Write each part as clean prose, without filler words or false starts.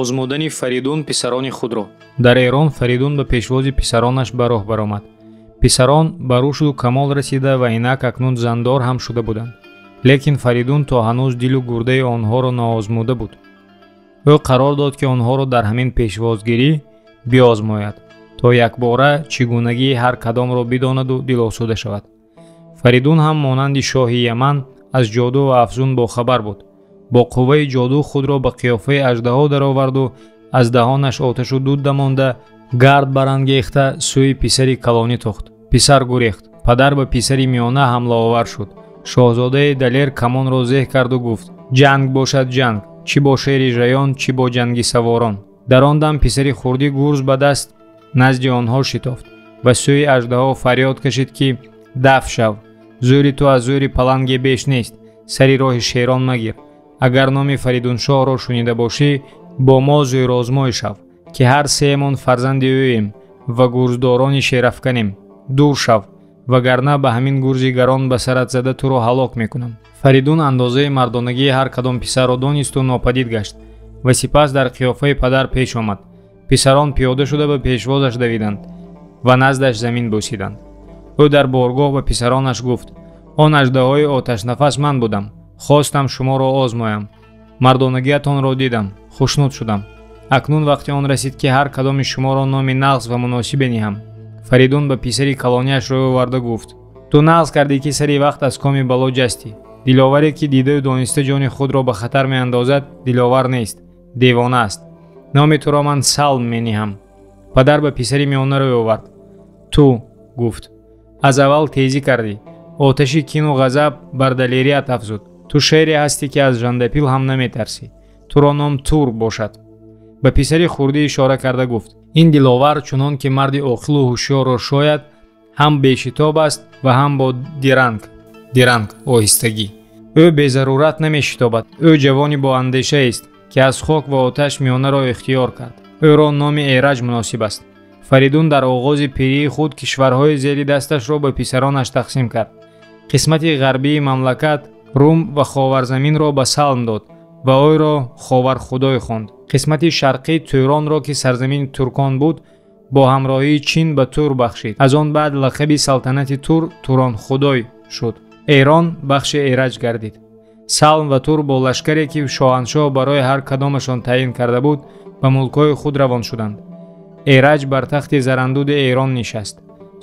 озмудани Фаридун писарони худро. Дар Эрон Фаридун ба пешвози писаронаш ба роҳ баромад. Писарон ба рушду камол расида ва инак акнун зандор ҳам шуда буданд. Лекин Фаридун то ҳанӯз дилу гурдаи онҳоро наозмуда буд. ӯ қарор дод ки онҳоро дар ҳамин пешвозгирӣ биозмояд, то якбора чӣ гунагии ҳар кадомро бидонаду дилосуда шавад. Фаридун ҳам монанди шоҳи Яман аз ҷоду ва афзун бохабар буд. бо қувваи ҷоду худро ба қиёфаи аждаҳо дароварду аздаҳонаш оташу дуд дамонда гард барангехта сӯи писари калонӣ тохт. Писар гурехт. Падар ба писари миёна ҳамлаовар шуд. шоҳзодаи далер камонро зеҳ карду гуфт: ҷанг бошад ҷанг, чӣ бо шери жаён, чӣ бо ҷанги саворон. Дар он дам писари хурдӣ гурз ба даст назди онҳо шитофт ва сӯи аждаҳо фарёд кашид ки даф шав, зӯри ту аз зӯри паланге беш нест, сари роҳи шерон магир. агар номи Фаридуншоҳро шунида бошӣ, бо мо зӯрозмой шав, ки ҳар сеямон фарзанди ӯем ва гурздорони шерафканем. дур шав, вагарна ба ҳамин гурзи гарон ба сарат зада туро ҳалок мекунам. Фаридун андозаи мардонагии ҳар кадом писарро донисту нопадид гашт ва сипас дар қиёфаи падар пеш омад. писарон пиёда шуда ба пешвозаш давиданд ва наздаш замин бусиданд. ӯ дар боргоҳ ба писаронаш гуфт: он аждаҳои оташнафас ман будам, хостам шуморо озмоям. мардонагиатонро дидам, хушнуд шудам. акнун вақти он расид ки ҳар кадоми шуморо номи нағз ва муносибе ниҳам. Фаридун ба писари калонияш рӯй оварда гуфт: ту нағз кардӣ ки сари вақт аз коми бало ҷастӣ. диловаре ки дидаю дониста ҷони худро ба хатар меандозад, диловар нест, девона аст. номи туро ман Салм мениҳам. падар ба писари миёна рӯй овард. ту гуфт: аз аввал тезӣ кардӣ, оташи кину ғазаб бар далерият афзуд. ту шере ҳастӣ ки аз жандапил ҳам наметарсӣ. туро ном Тур бошад. ба писари хурдӣ ишора карда гуфт: ин диловар чунон ки марди оқилу ҳушёрро шояд, ҳам бешитоб аст ва ҳам бо диранг оҳистагӣ. ӯ безарурат намешитобад. ӯ ҷавони бо андешаест ки аз хок ва оташ миёнаро ихтиёр кард. ӯро номи Эраҷ муносиб аст. Фаридун дар оғози пирии худ кишварҳои зери дасташро ба писаронаш тақсим кард. қисмати ғарбии мамлакат, Рум ва Ховарзаминро ба Салм дод ва ойро Ховархудой хонд. қисмати шарқӣ Тӯронро ки сарзамини туркон буд, бо ҳамроҳии Чин ба Тур бахшид. аз он баъд лақаби салтанати Тур Туронхудой шуд. Эрон бахши Эраҷ гардид. Салм ва Тур бо лашкаре ки шоҳаншоҳ барои ҳар кадомашон таъин карда буд, ба мулкҳои худ равон шуданд. Эраҷ бар тахти зарандуди Эрон нишаст.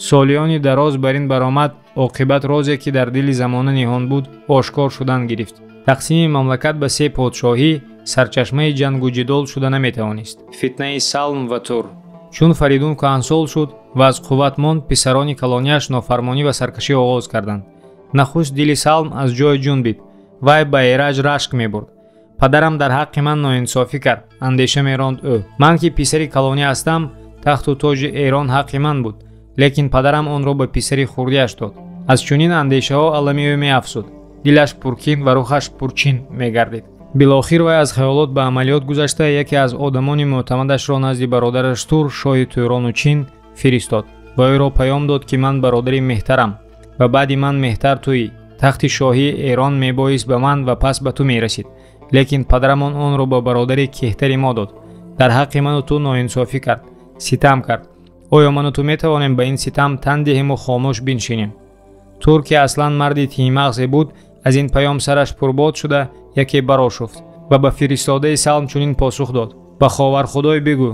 солиёни дароз бар ин баромад, оқибат розе ки дар дили замона ниҳон буд, ошкор шудан гирифт. тақсими мамлакат ба се подшоҳӣ сарчашмаи ҷангу ҷидол шуда наметавонист. фитнаи Салм ва Тур. чун Фаридун кӯҳансол шуд ва аз қувват монд, писарони калонияш нофармонӣ ва саркашӣ оғоз карданд. нахуст дили Салм аз ҷой ҷунбид. вай ба Эраҷ рашк мебурд. падарам дар ҳаққи ман ноинсофӣ кард, андеша меронд ӯ. ман ки писари калонӣ ҳастам, тахту тоҷи Эрон ҳаққи ман буд, лекин падарам онро ба писари хурдиаш дод. аз чунин андешаҳо алами ӯ меафзуд. дилаш пуркин ва рухаш пурчин мегардид. билохир вай аз хаёлот ба амалиёт гузашта, яке аз одамони мӯътамадашро назди бародараш Тур, шоҳи Тӯрону Чин, фиристод ва ӯро паём дод ки ман бародари меҳтарам ва баъди ман меҳтар туӣ. тахти шоҳии Эрон мебоист ба ман ва пас ба ту мерасид, лекин падарамон онро ба бародари кеҳтари мо дод. дар ҳаққи ману ту ноинсофӣ кард, ситам кард. оё ману ту метавонем ба ин ситам тан диҳему хомӯш биншинем? Тур ки аслан марди тиҳмағзе буд, аз ин паём сараш пурбод шуда яке барошуфт ва ба фиристодаи Салм чунин посух дод: ба Ховархудой бигӯ,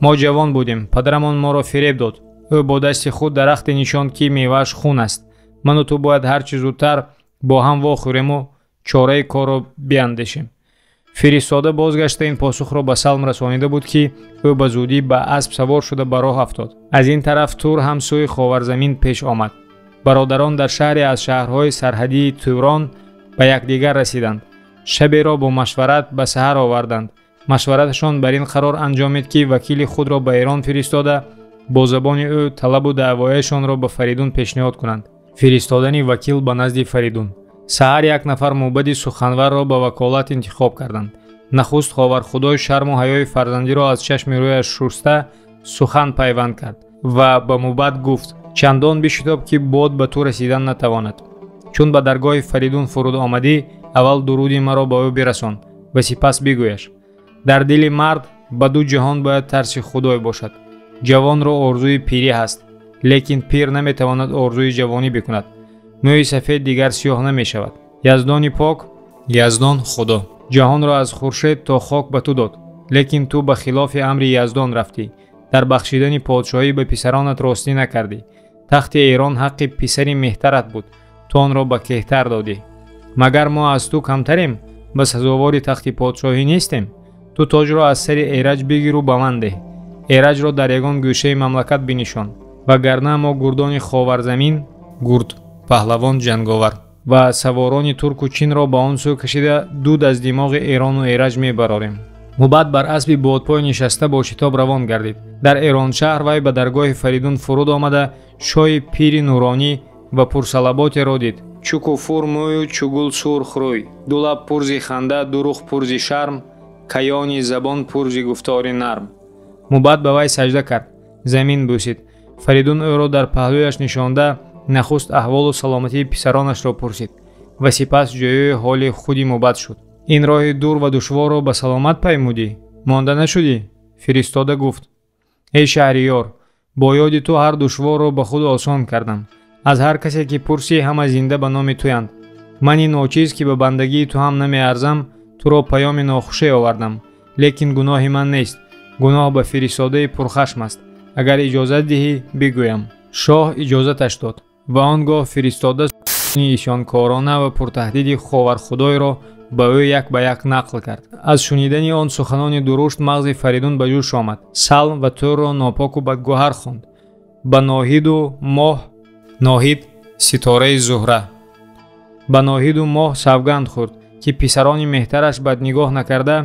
мо ҷавон будем, падарамон моро фиреб дод. ӯ бо дасти худ дарахте нишонд ки мевааш хун аст. ману ту бояд ҳар чӣ зудтар бо ҳам вохӯрему чораи корро биандешем. фиристода бозгашта ин посухро ба Салм расонида буд ки ӯ ба зудӣ ба асп савор шуда ба роҳ афтод. аз ин тараф Тур ҳам сӯи Ховарзамин пеш омад. бародарон дар шаҳре аз шаҳрҳои сарҳадии Тӯрон ба якдигар расиданд. шаберо бо машварат ба саҳар оварданд. машвараташон бар ин қарор анҷомид ки вакили худро ба Эрон фиристода, бо забони ӯ талабу даъвояшонро ба Фаридун пешниҳод кунанд. фиристодани вакил ба назди Фаридун. саҳар як нафар мубади суханварро ба ваколат интихоб карданд. нахуст Ховархудой шарму ҳаёи фарзандиро аз чашми рӯяш шуста, сухан пайванд кард ва ба мубад гуфт: чандон бишитоб ки бод ба ту расидан натавонад. чун ба даргоҳи Фаридун фуруд омадӣ, аввал дуруди маро ба ӯ бирасон ва сипас бигӯяш: дар дили мард ба ду ҷаҳон бояд тарси худой бошад. ҷавонро орзуи пирӣ ҳаст, лекин пир наметавонад орзуи ҷавонӣ бикунад. мӯи сафед дигар сиёҳ намешавад. Яздони пок, Яздон Худо, ҷаҳонро аз хуршед то хок ба ту дод, лекин ту ба хилофи амри Яздон рафтӣ. дар бахшидани подшоҳӣ ба писаронат ростӣ накардӣ. тахти Эрон ҳаққи писари меҳтарат буд, ту онро ба кеҳтар додӣ. магар мо аз ту камтарем? ба сазовори тахти подшоҳӣ нестем? ту тоҷро аз сари Эраҷ бигиру ба ман деҳ. Эраҷро дар ягон гӯшаи мамлакат бинишон. вагарна мо гурдони ховарзамин, гурд паҳлавон ҷанговар ва саворони турку чинро ба он сӯ кашида дуд аз димоғи Эрону Эраҷ мебарорем. мубад бар аспи бодпой нишаста бо шитоб равон гардид. дар Эроншаҳр вай ба даргоҳи Фаридун фуруд омада шоҳи пири нуронӣ ва пурсалаботеро дид. чуку фур мӯю чугул сурх рӯй, ду лаб пурзи ханда, ду рух пурзи шарм, каёни забон пурзи гуфтори нарм. мубад ба вай сажда кард, замин бӯсид. Фаридун ӯро дар паҳлӯяш нишонда нахуст аҳволу саломатии писаронашро пурсид ва сипас ҷоёи ҳоли худи мубад шуд. ин роҳи дур ва душворро ба саломат паймудӣ? монда нашудӣ? фиристода гуфт: эй шаҳриёр, бо ёди ту ҳар душворро ба худ осон кардам. аз ҳар касе ки пурсӣ, ҳама зинда ба номи туянд. мани ночиз, ки ба бандагии ту ҳам намеарзам, туро паёми нохушӣ овардам. лекин гуноҳи ман нест, гуноҳ ба фиристодаи пурхашм аст. агар иҷозат диҳӣ, бигӯям. шоҳ иҷозаташ дод ва он гоҳ фиристода исёнкорона ва пуртаҳдиди ховархудойро ба ӯ як ба як нақл кард. аз шунидани он суханони дурушт мағзи Фаридун ба ҷӯш омад. салм ва турро нопоку бадгӯҳар хонд. ба ноҳиду моҳ, ноҳид ситораи зуҳра, ба ноҳиду моҳ савганд хӯрд, ки писарони меҳтараш баднигоҳ накарда,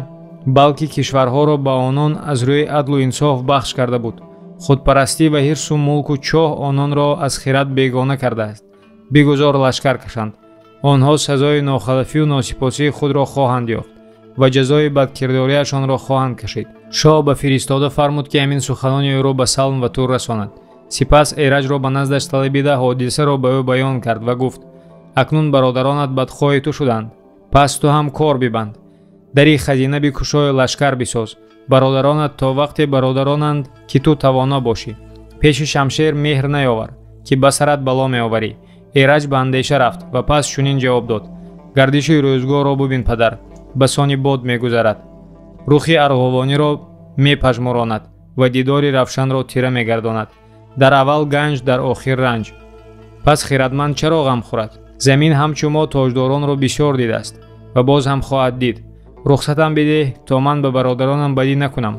балки кишварҳоро ба онон аз рӯи адлу инсоф бахш карда буд. худпарастӣ ва ҳирсу мулку чоҳ ононро аз хирад бегона кардааст. бигузор лашкар кашанд. онҳо сазои нохалафию носипосии худро хоҳанд ёфт ва ҷазои бадкирдориашонро хоҳанд кашид. шоҳ ба фиристода фармуд, ки ҳамин суханони ӯро ба Салм ва Тур расонад. сипас Эраҷро ба наздаш талабида ҳодисаро ба ӯ баён кард ва гуфт: акнун бародаронат бадхоҳи ту шуданд, пас ту ҳам кор бибанд. дари хазина бикушою лашкар бисоз. бародаронат то вақте бародаронанд, ки ту тавоно бошӣ. пеши шамшер меҳр наёвар, ки ба сарат бало меоварӣ. Эраҷ ба андеша рафт ва пас чунин ҷавоб дод: гардиши рӯзгорро бубин падар, ба сони бод мегузарад. рухи арғовониро мепажмуронад ва дидори равшанро тира мегардонад. дар аввал ганҷ, дар охир ранҷ. пас хиратманд чаро ғам хӯрад? замин ҳамчун мо тоҷдоронро бисёр дидааст ва боз ҳам хоҳад дид. рухсатам бидеҳ, то ман ба бародаронам бадӣ накунам.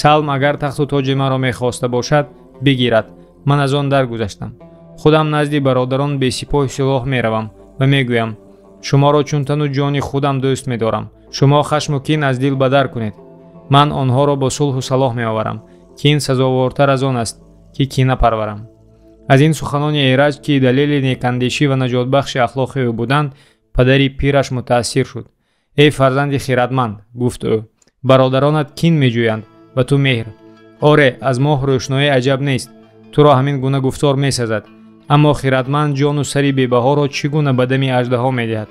Салм агар тахту тоҷи маро мехоста бошад, бигирад. ман аз он даргузаштам. худам назди бародарон бесипоҳ силоҳ меравам ва мегӯям: шуморо чун тану ҷони худам дӯст медорам. шумо хашму кин аз дил ба дар кунед. ман онҳоро бо сулҳу салоҳ меоварам, ки ин сазовортар аз он аст, ки кина парварам. аз ин суханони Эраҷ, ки далели некандешӣ ва наҷотбахши ахлоқи ӯ буданд, падари пираш мутаассир шуд. эй фарзанди хиратманд, гуфт ӯ, бародаронат кин меҷӯянд ва ту меҳр. оре, аз моҳ рӯшноӣ аҷаб нест, туро ҳамин гуна гуфтор месазад. аммо хиратманд ҷону сари бебаҳоро чӣ гуна ба дами аждаҳо медиҳад?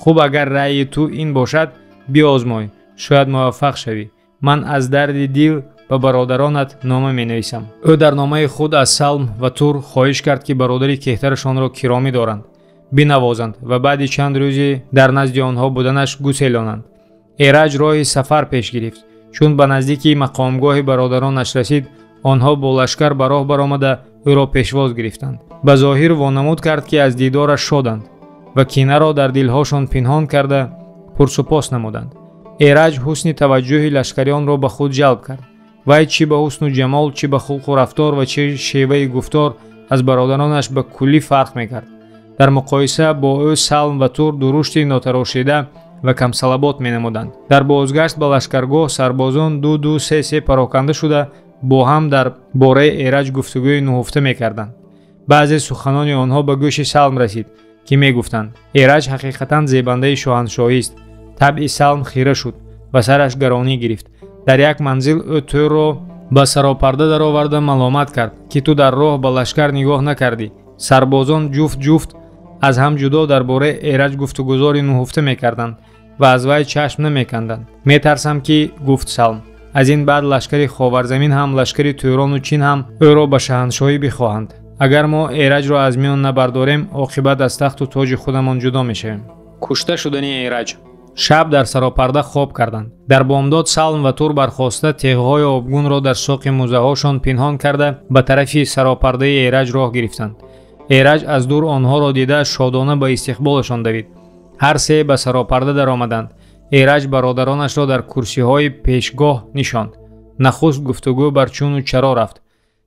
хуб, агар раъи ту ин бошад, биозмой, шояд муваффақ шавӣ. ман аз дарди дил ба бародаронат нома менависам. ӯ дар номаи худ аз Салм ва Тур хоҳиш кард, ки бародари кеҳтарашонро киромӣ доранд, бинавозанд ва баъди чанд рӯзи дар назди онҳо буданаш гуселонанд. Эраҷ роҳи сафар пеш гирифт. чун ба наздики мақомгоҳи бародаронаш расид, онҳо бо лашкар ба роҳ баромада ӯро пешвоз гирифтанд. ба зоҳир вонамуд кард, ки аз дидораш шоданд ва кинаро дар дилҳошон пинҳон карда пурсупос намуданд. Эраҷ ҳусни таваҷҷӯҳи лашкариёнро ба худ ҷалб кард. вай чӣ ба ҳусну ҷамол, чӣ ба хулқу рафтор ва чӣ шеваи гуфтор аз бародаронаш ба куллӣ фарқ мекард. дар муқоиса бо ӯ Салм ва Тур дурушти нотарошида ва камсалабот менамуданд. дар бозгашт ба лашкаргоҳ сарбозон ду се пароканда шуда бо ҳам дар бораи Эраҷ гуфтугӯи нуҳуфта мекарданд. баъзе суханони онҳо ба гӯши Салм расид, ки мегуфтанд: Эраҷ ҳақиқатан зебандаи шоҳаншоҳист. табъи Салм хира шуд ва сараш гаронӣ гирифт. дар як манзил ӯ Турро ба саропарда дароварда маломат кард, ки ту дар роҳ ба лашкар нигоҳ накардӣ. сарбозон ҷуфт аз ҳам ҷудо дар бораи Эраҷ гуфтугузори нуҳуфта мекарданд. ва аз вай чашм намеканданд. Метарсам ки, гуфт Салм, аз ин баъд лашкари Ховарзамин ҳам, лашкари Тӯрону Чин ҳам ӯро ба шаҳншоҳӣ бихоҳанд. Агар мо Эраҷро аз миён набардорем, оқибат аз тахту тоҷи худамон ҷудо мешавем. Кушта шудани Эраҷ. шаб дар саропарда хоб карданд. Дар бомдод Салм ва Тур бархоста теғҳои обгунро дар соқи мӯзаҳошон пинҳон карда ба тарафи саропардаи Эраҷ роҳ гирифтанд. Эраҷ аз дур онҳоро дида шодона ба истиқболашон давид. ҳар се ба саропарда даромаданд. Эраҷ бародаронашро дар курсиҳои пешгоҳ нишонд. Нахуст гуфтугӯ бар чуну чаро рафт.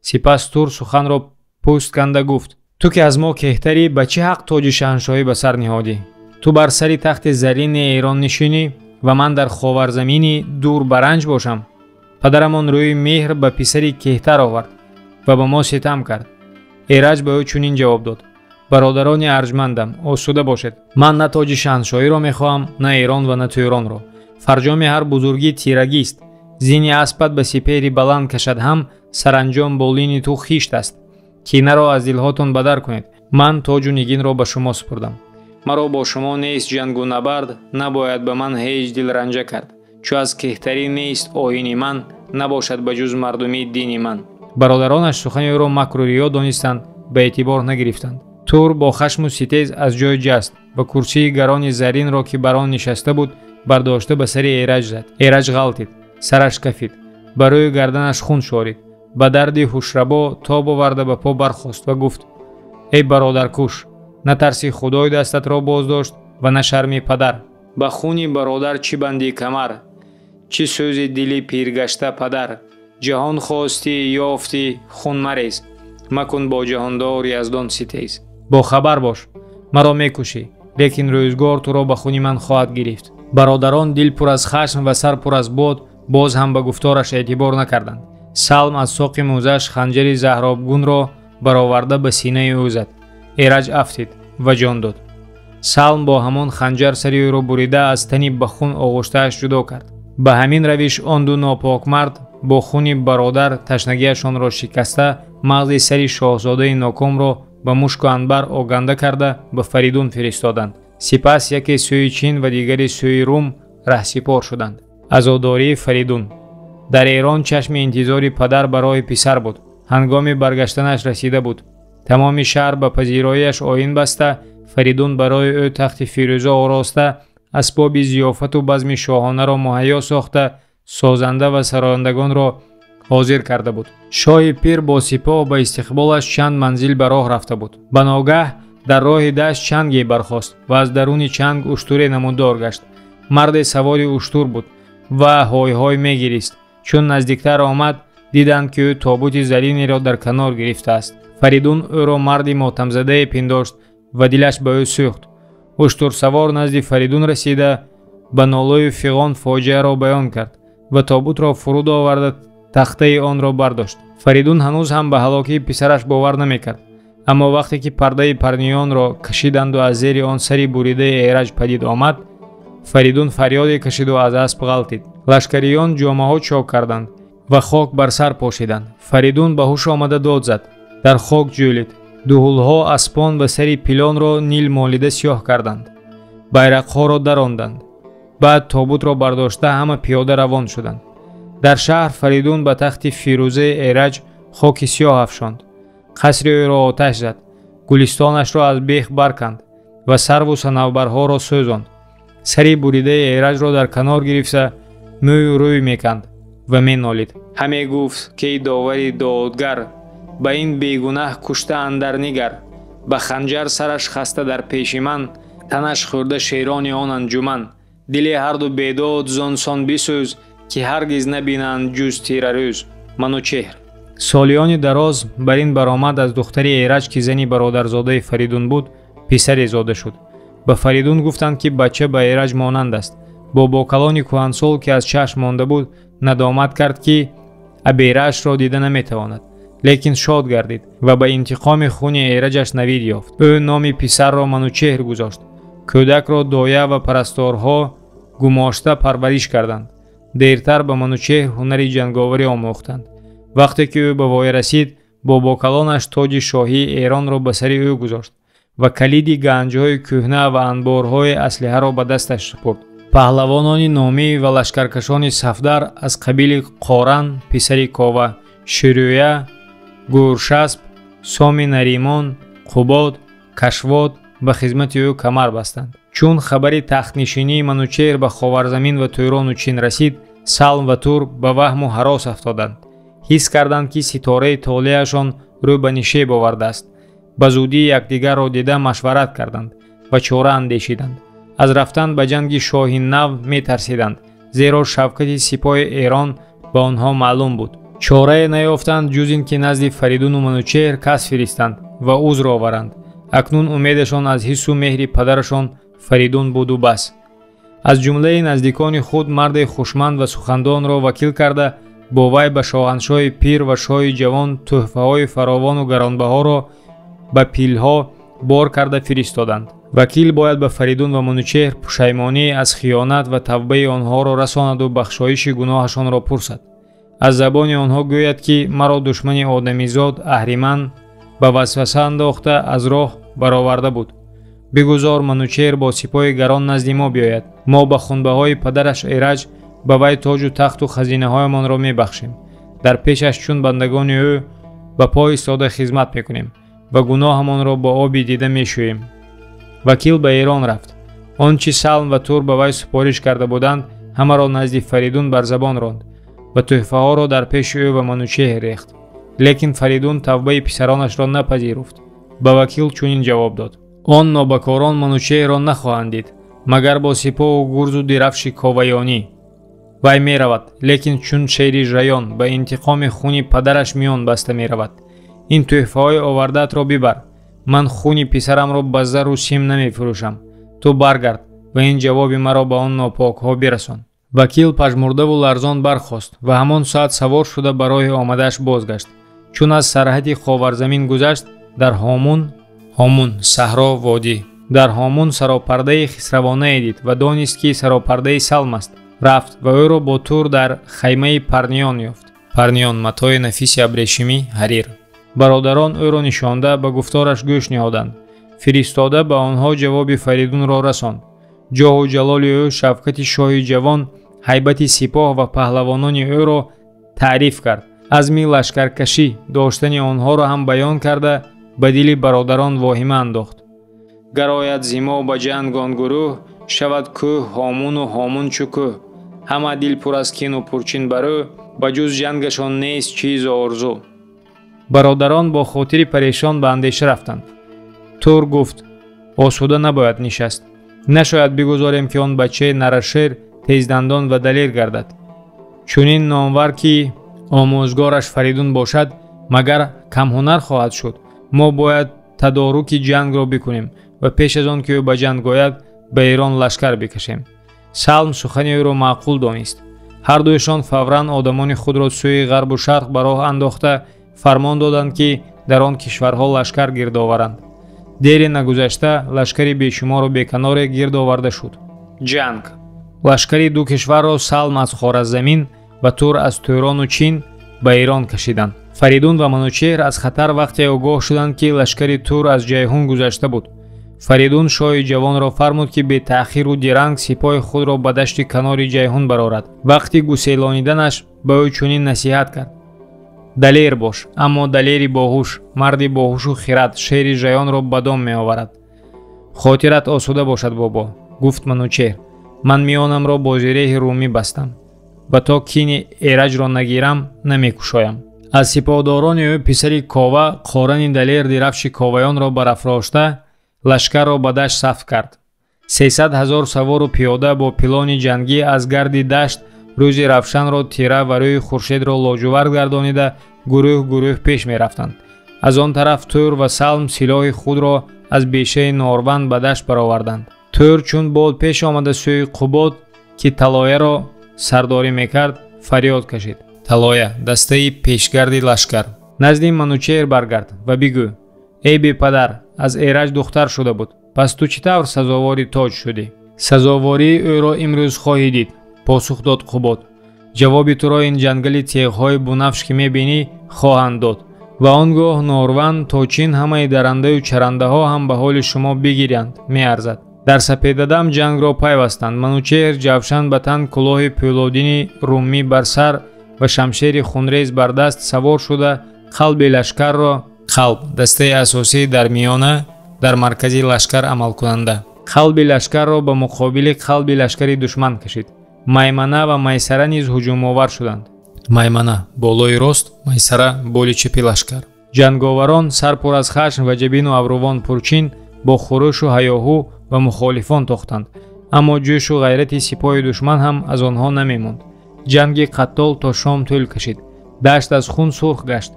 Сипас Тур суханро пӯст канда гуфт: ту ки аз мо кеҳтарӣ, ба чӣ ҳақ тоҷи шаҳншоҳӣ ба сар niҳодӣ? ту бар сари тахти зарини Эрон нишинӣ ва ман дар ховарзамини дур баранҷ бошам. Падарамон рӯи меҳр ба писари кеҳтар овард ва ба мо ситам кард. Эраҷ ба ӯ чунин ҷавоб дод: бародарони арҷмандам, осуда бошед. Ман на тоҷи шаҳншоҳиро мехоҳам, на Эрон ва на Тӯронро. Фарҷоми ҳар бузургӣ тирагист. зини аспат ба сипери баланд кашад ҳам саранҷом болини ту хишт аст. Кинаро аз дилҳотон бадар кунед. Ман тоҷу нигинро ба шумо супурдам. маро бо шумо нест ҷангу набард, набояд ба ман ҳеҷ дилранҷа кард. чӯ аз кеҳтарӣ нест оини ман, набошад ба ҷуз мардумӣ дини ман. бародаронаш сухани ӯро макру риё донистанд, ба эътибор нагирифтанд. Тур бо хашму ситез аз ҷой ҷаст ва курсии гарони заринро ки бар он нишаста буд, бардошта ба сари Эраҷ зад. Эраҷ ғалтид, сараш кафид, ба рӯи гарданаш хун шорид. ба дарди ҳушрабо тоб оварда ба по бархост ва гуфт: эй бародаркуш, на тарси худои дастатро боздошт ва на шарми падар. ба хуни бародар чӣ бандӣ камар, чӣ сӯзи дили пиргашта падар. ҷаҳон хостӣ, ёфтӣ, хун марез, макун бо ҷаҳондор яздон ситез. бохабар бош, маро мекушӣ, лекин рӯзгор туро ба хуни ман хоҳад гирифт. бародарон дил пур аз хашм ва сар пур аз бод боз ҳам ба гуфтораш эътибор накарданд. Салм аз соқи мӯзааш ханҷари заҳробгунро бароварда ба синаи ӯ зад. Эраҷ афтид ва ҷон дод. Салм бо ҳамон ханҷар сари ӯро бурида аз тани ба хун оғуштааш ҷудо кард. ба ҳамин равиш он ду нопокмард бо хуни бародар ташнагиашонро шикаста мағзи сари шоҳзодаи нокомро ба мушку анбар оганда карда ба Фаридун фиристоданд. сипас яке сӯи Чин ва дигари сӯи Рум раҳсипор шуданд. азодории Фаридун. дар Эрон чашми интизори падар барои писар буд. ҳангоми баргаштанаш расида буд. тамоми шаҳр ба пазироияш оин баста, Фаридун барои ӯ тахти фирӯза ороста, асбоби зиёфату базми шоҳонаро муҳайё сохта, созанда ва сарояндагонро ҳозир карда буд. шоҳи пир бо сипоҳ ба истиқболаш чанд манзил ба роҳ рафта буд. ба ногаҳ дар роҳи дашт чанге бархост ва аз даруни чанг уштуре намуддор гашт. марде савори уштур буд ва ҳой-ҳой мегирист. чун наздиктар омад, диданд ки ӯ тобути заринеро дар канор гирифтааст. Фаридун ӯро марди мотамзадае пиндошт ва дилаш ба ӯ сӯхт. уштурсавор назди Фаридун расида, ба нолою фиғон фоҷиаро баён кард ва тобутро фуруд оварда тахтаи онро бардошт. Фаридун ҳанӯз ҳам ба ҳалокии писараш бовар намекард. аммо вақте ки пардаи парнионро кашиданду аз зери он сари буридаи Эраҷ падид омад, Фаридун фарёде кашиду аз асп ғалтид. лашкариён ҷомаҳо чок карданд ва хок бар сар пошиданд. Фаридун ба ҳуш омада дод зад. дар хок ҷӯлид. дуҳулҳо аспон ва сари пилонро нил молида сиёҳ карданд. байрақҳоро даронданд. баъд тобутро бардошта ҳама пиёда равон шуданд. дар шаҳр Фаридун ба тахти фирӯзаи Эраҷ хоки сиёҳ афшонд. қасри ӯро оташ зад. гулистонашро аз бех барканд ва сарву санавбарҳоро сӯзонд. сари буридаи Эраҷро дар канор гирифта, мӯю рӯй меканд ва менолид. ҳаме гуфт ки эй довари доодгар, ба ин бегунаҳ кушта андар нигар. ба ханҷар сараш хаста дар пеши ман, танаш хӯрда шерони он анҷуман. дили ҳарду бедод зонсон бисӯз, ки ҳаргиз набинанд ҷуз тирарӯз. манучеҳр. солиёни дароз бар ин баромад аз духтари Эраҷ ки зани бародарзодаи Фаридун буд, писаре зода шуд. ба Фаридун гуфтанд ки бача ба Эраҷ монанд аст. бо бокалони кӯҳансол ки аз чашм монда буд, надомат кард ки абераашро дида наметавонад. лекин шод гардид ва ба интиқоми хуни Эраҷаш навид ёфт. ӯ номи писарро Манучеҳр гузошт. кӯдакро доя ва парасторҳо гумошта парвариш карданд. дертар ба Манучеҳр ҳунари ҷанговарӣ омӯхтанд. вақте ки ӯ ба воя расид, бо бокалонаш тоҷи шоҳии Эронро ба сари ӯ гузошт ва калиди ганҷҳои кӯҳна ва анборҳои аслиҳаро ба дасташ супурд. паҳлавонони номӣ ва лашкаркашони сафдар аз қабили Қоран писари Кова, Ширӯя, Гуршасп, Соми Наримон, Қубод, Кашвод ба хизмати ӯ камар бастанд. Чун хабари тахтнишинии Манучер ба Ховарзамин ва Тӯрону Чин расид, Салм ва Тур ба ваҳму ҳарос афтоданд. ҳис карданд ки ситораи толеашон рӯ ба нишеб овардааст. ба зудӣ якдигарро дида машварат карданд ва чора андешиданд. аз рафтан ба ҷанги шоҳи нав метарсиданд, зеро шавкати сипоҳи Эрон ба онҳо маълум буд. чорае наёфтанд ҷуз ин ки назди Фаридуну Манучер кас фиристанд ва узр оваранд. акнун умедашон аз ҳиссу меҳри падарашон Фаридун буду бас. аз ҷумлаи наздикони худ марде хушманд ва сухандонро вакил карда, бо вай ба шоҳаншоҳи пир ва шоҳи ҷавон тӯҳфаҳои фаровону гаронбаҳоро ба пилҳо бор карда фиристоданд. вакил бояд ба Фаридун ва Манучер пушаймонӣ аз хиёнат ва тавбаи онҳоро расонаду бахшоиши гуноҳашонро пурсад. аз забони онҳо гӯяд ки маро душмани одамизод аҳриман ба васваса андохта аз роҳ бароварда буд. бигузор Манучер бо сипоҳи гарон назди мо биёяд. мо ба хунбаҳои падараш Эраҷ ба вай тоҷу тахту хазинаҳоямонро мебахшем. дар пешаш чун бандагони ӯ ба пой истода хизмат мекунем ва гуноҳамонро бо оби дида мешӯем. вакил ба Эрон рафт. он чи Салм ва Тур ба вай супориш карда буданд, ҳамаро назди Фаридун бар забон ронд ва тӯҳфаҳоро дар пеши ӯ ва Манучер рехт. лекин Фаридун тавбаи писаронашро напазируфт. ба вакил чунин ҷавоб дод: он нобакорон Манучерро нахоҳанд дид, магар бо сипоҳу гурзу дирафши коваёнӣ. вай меравад, лекин чун шери жаён ба интиқоми хуни падараш миён баста меравад. ин тӯҳфаҳои овардаатро бибар. ман хуни писарамро ба зару сим намефурӯшам. ту баргард ва ин ҷавоби маро ба он нопокҳо бирасон. вакил пажмурдаву ларзон бархост ва ҳамон соат савор шуда ба роҳи омадааш бозгашт. чун аз сарҳади Ховарзамин гузашт, дар ҳомун саҳро водӣ. дар ҳомун саропардаи хисравонае дид ва донист ки саропардаи Салм аст. рафт ва ӯро бо Тур дар хаймаи Парниён ёфт. Парниён матои нафиси абрешимӣ, ҳарир. бародарон ӯро нишонда ба гуфтораш гӯш ниҳоданд. фиристода ба онҳо ҷавоби Фаридунро расонд. ҷоҳу ҷалоли ӯ, шавкати шоҳи ҷавон, ҳайбати сипоҳ ва паҳлавонони ӯро таъриф кард. азми лашкаркашӣ доштани онҳоро ҳам баён карда, ба дили бародарон воҳима андохт. гарояд зимо ба ҷанг он гурӯҳ, шавад кӯҳ ҳомуну ҳомун чу кӯҳ. ҳама дил пур аз кину пурчин бар ӯ, ба ҷуз ҷангашон нест чизу орзу. бародарон бо хотири парешон ба андеша рафтанд. Тур гуфт: осуда набояд нишаст. нашояд бигузорем ки он бачаи нарашер тездандон ва далер гардад. чунин номвар ки омӯзгораш Фаридун бошад, магар камҳунар хоҳад шуд. мо бояд тадоруки ҷангро бикунем ва пеш аз он ки ӯ ба ҷанг ояд, ба Эрон лашкар бикашем. Салм сухани ӯро маъқул донист. ҳардуяшон фавран одамони худро сӯи ғарбу шарқ ба роҳ андохта, фармон доданд ки дар он кишварҳо лашкар гирдоваранд. дери нагузашта лашкари бешумору беканоре гирдоварда шуд. ҷанг. лашкари ду кишварро Салм аз Хораззамин ва Тур аз Тӯрону Чин ба Эрон кашиданд. Фаридун ва Манучер аз хатар вақте огоҳ шуданд ки лашкари Тур аз ҷайҳун гузашта буд. Фаридун шоҳи ҷавонро фармуд ки бетаъхиру диранг сипоҳи худро ба дашти канори ҷайҳун барорад. вақти гуселониданаш ба ӯ чунин насиҳат кард: далер бош, аммо далери боҳуш, марди боҳушу хирад шери жаёнро ба дом меоварад. хотират осуда бошад бобо, гуфт Манучер. ман миёнамро бо зиреҳи румӣ бастам ва то кини Эраҷро нагирам, намекушоям. аз сипоҳдорони ӯ писари Кова, қорани далер дирафши коваёнро барафрошта, лашкарро ба дашт саф кард. 300 000 савору пиёда бо пилони ҷангӣ аз гарди дашт рӯзи равшанро тира ва рӯи хуршедро лоҷувард гардонида, гурӯҳ пеш мерафтанд. аз он тараф Тур ва Салм силоҳи худро аз бешаи норванд ба дашт бароварданд. Тур чун бод пеш омада сӯи Қубод ки Талояро сардорӣ мекард, фарёд кашид: Талоя, дастаи пешгарди лашкар, назди Манучер баргард ва бигӯ: эй бепадар, аз Эраҷ духтар шуда буд, пас ту чӣ тавр сазовори тоҷ шудӣ? сазовории ӯро имрӯз хоҳӣ дид, посух дод Қубод. ҷавоби туро ин ҷангали теғҳои бунафш ки мебинӣ хоҳанд дод ва он гоҳ Норван то Чин ҳамаи дарандаю чарандаҳо ҳам ба ҳоли шумо бигирянд, меарзад. дар сапедадам ҷангро пайвастанд. Манучеҳр ҷавшан ба тан, кӯлоҳи пӯлодини румӣ бар сар ва шамшери хунрез бар даст савор шуда қалби лашкарро, қалб дастаи асосии дар миёна дар маркази лашкар амалкунанда, қалби лашкарро ба муқобили қалби лашкари душман кашид. Маймана ва майсара низ ҳуҷумовар шуданд. Маймана болои рост, майсара боли чапи лашкар. ҷанговарон сарпур аз хашм ва ҷабину абрувон пурчин бо хурӯшу ҳаёҳу ва мухолифон тохтанд, аммо ҷӯшу ғайрати сипоҳи душман ҳам аз онҳо намемонд. ҷанги қаттол то шом тӯл кашид. дашт аз хун сурх гашт,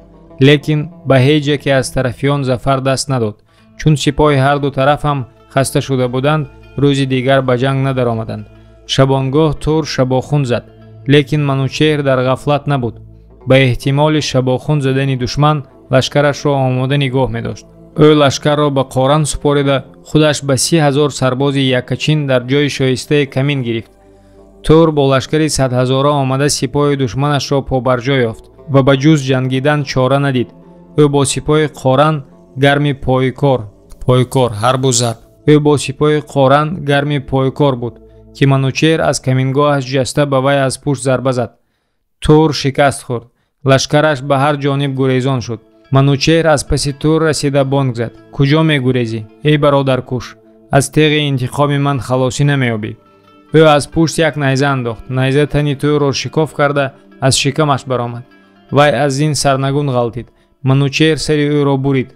лекин ба ҳеҷ яке аз тарафиён зафар даст надод. чун сипоҳи ҳарду тараф ҳам хаста шуда буданд, рӯзи дигар ба ҷанг надаромаданд. шабонгоҳ Тур шабохун зад, лекин Манучеҳр дар ғафлат набуд. ба эҳтимоли шабохун задани душман лашкарашро омода нигоҳ медошт. ӯ лашкарро ба Қоран супорида, худаш ба 30,000 сарбози якачин дар ҷои шоистаи камин гирифт. Тур бо лашкари 100,000 омада сипоҳи душманашро побарҷо ёфт ва ба ҷуз ҷангидан чора надид. ӯ бо сипоҳи Қоран гарми пойкор ҳарбу зарб. ӯ бо сипоҳи Қоран гарми пойкор буд, ки Манучеҳр аз камингоҳаш ҷаста ба вай аз пушт зарба зад. Тур шикаст хӯрд. Лашкараш ба ҳар ҷониб гурезон шуд. Манучеҳр аз паси Тур расида бонг зад. куҷо мегурезӣ, эй бародаркуш? аз теғи интиқоми ман халосӣ намеёбӣ. ӯ аз пушт як найза андохт. найза тани Турро шикоф карда аз шикамаш баромад. вай аз зин сарнагун ғалтид. Манучеҳр сари ӯро бурид.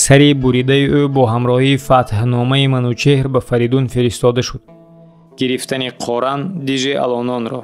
сари буридаи ӯ бо ҳамроҳии фатҳномаи Манучеҳр ба Фаридун фиристода шуд. гирифтани Қоран дижи Алононро.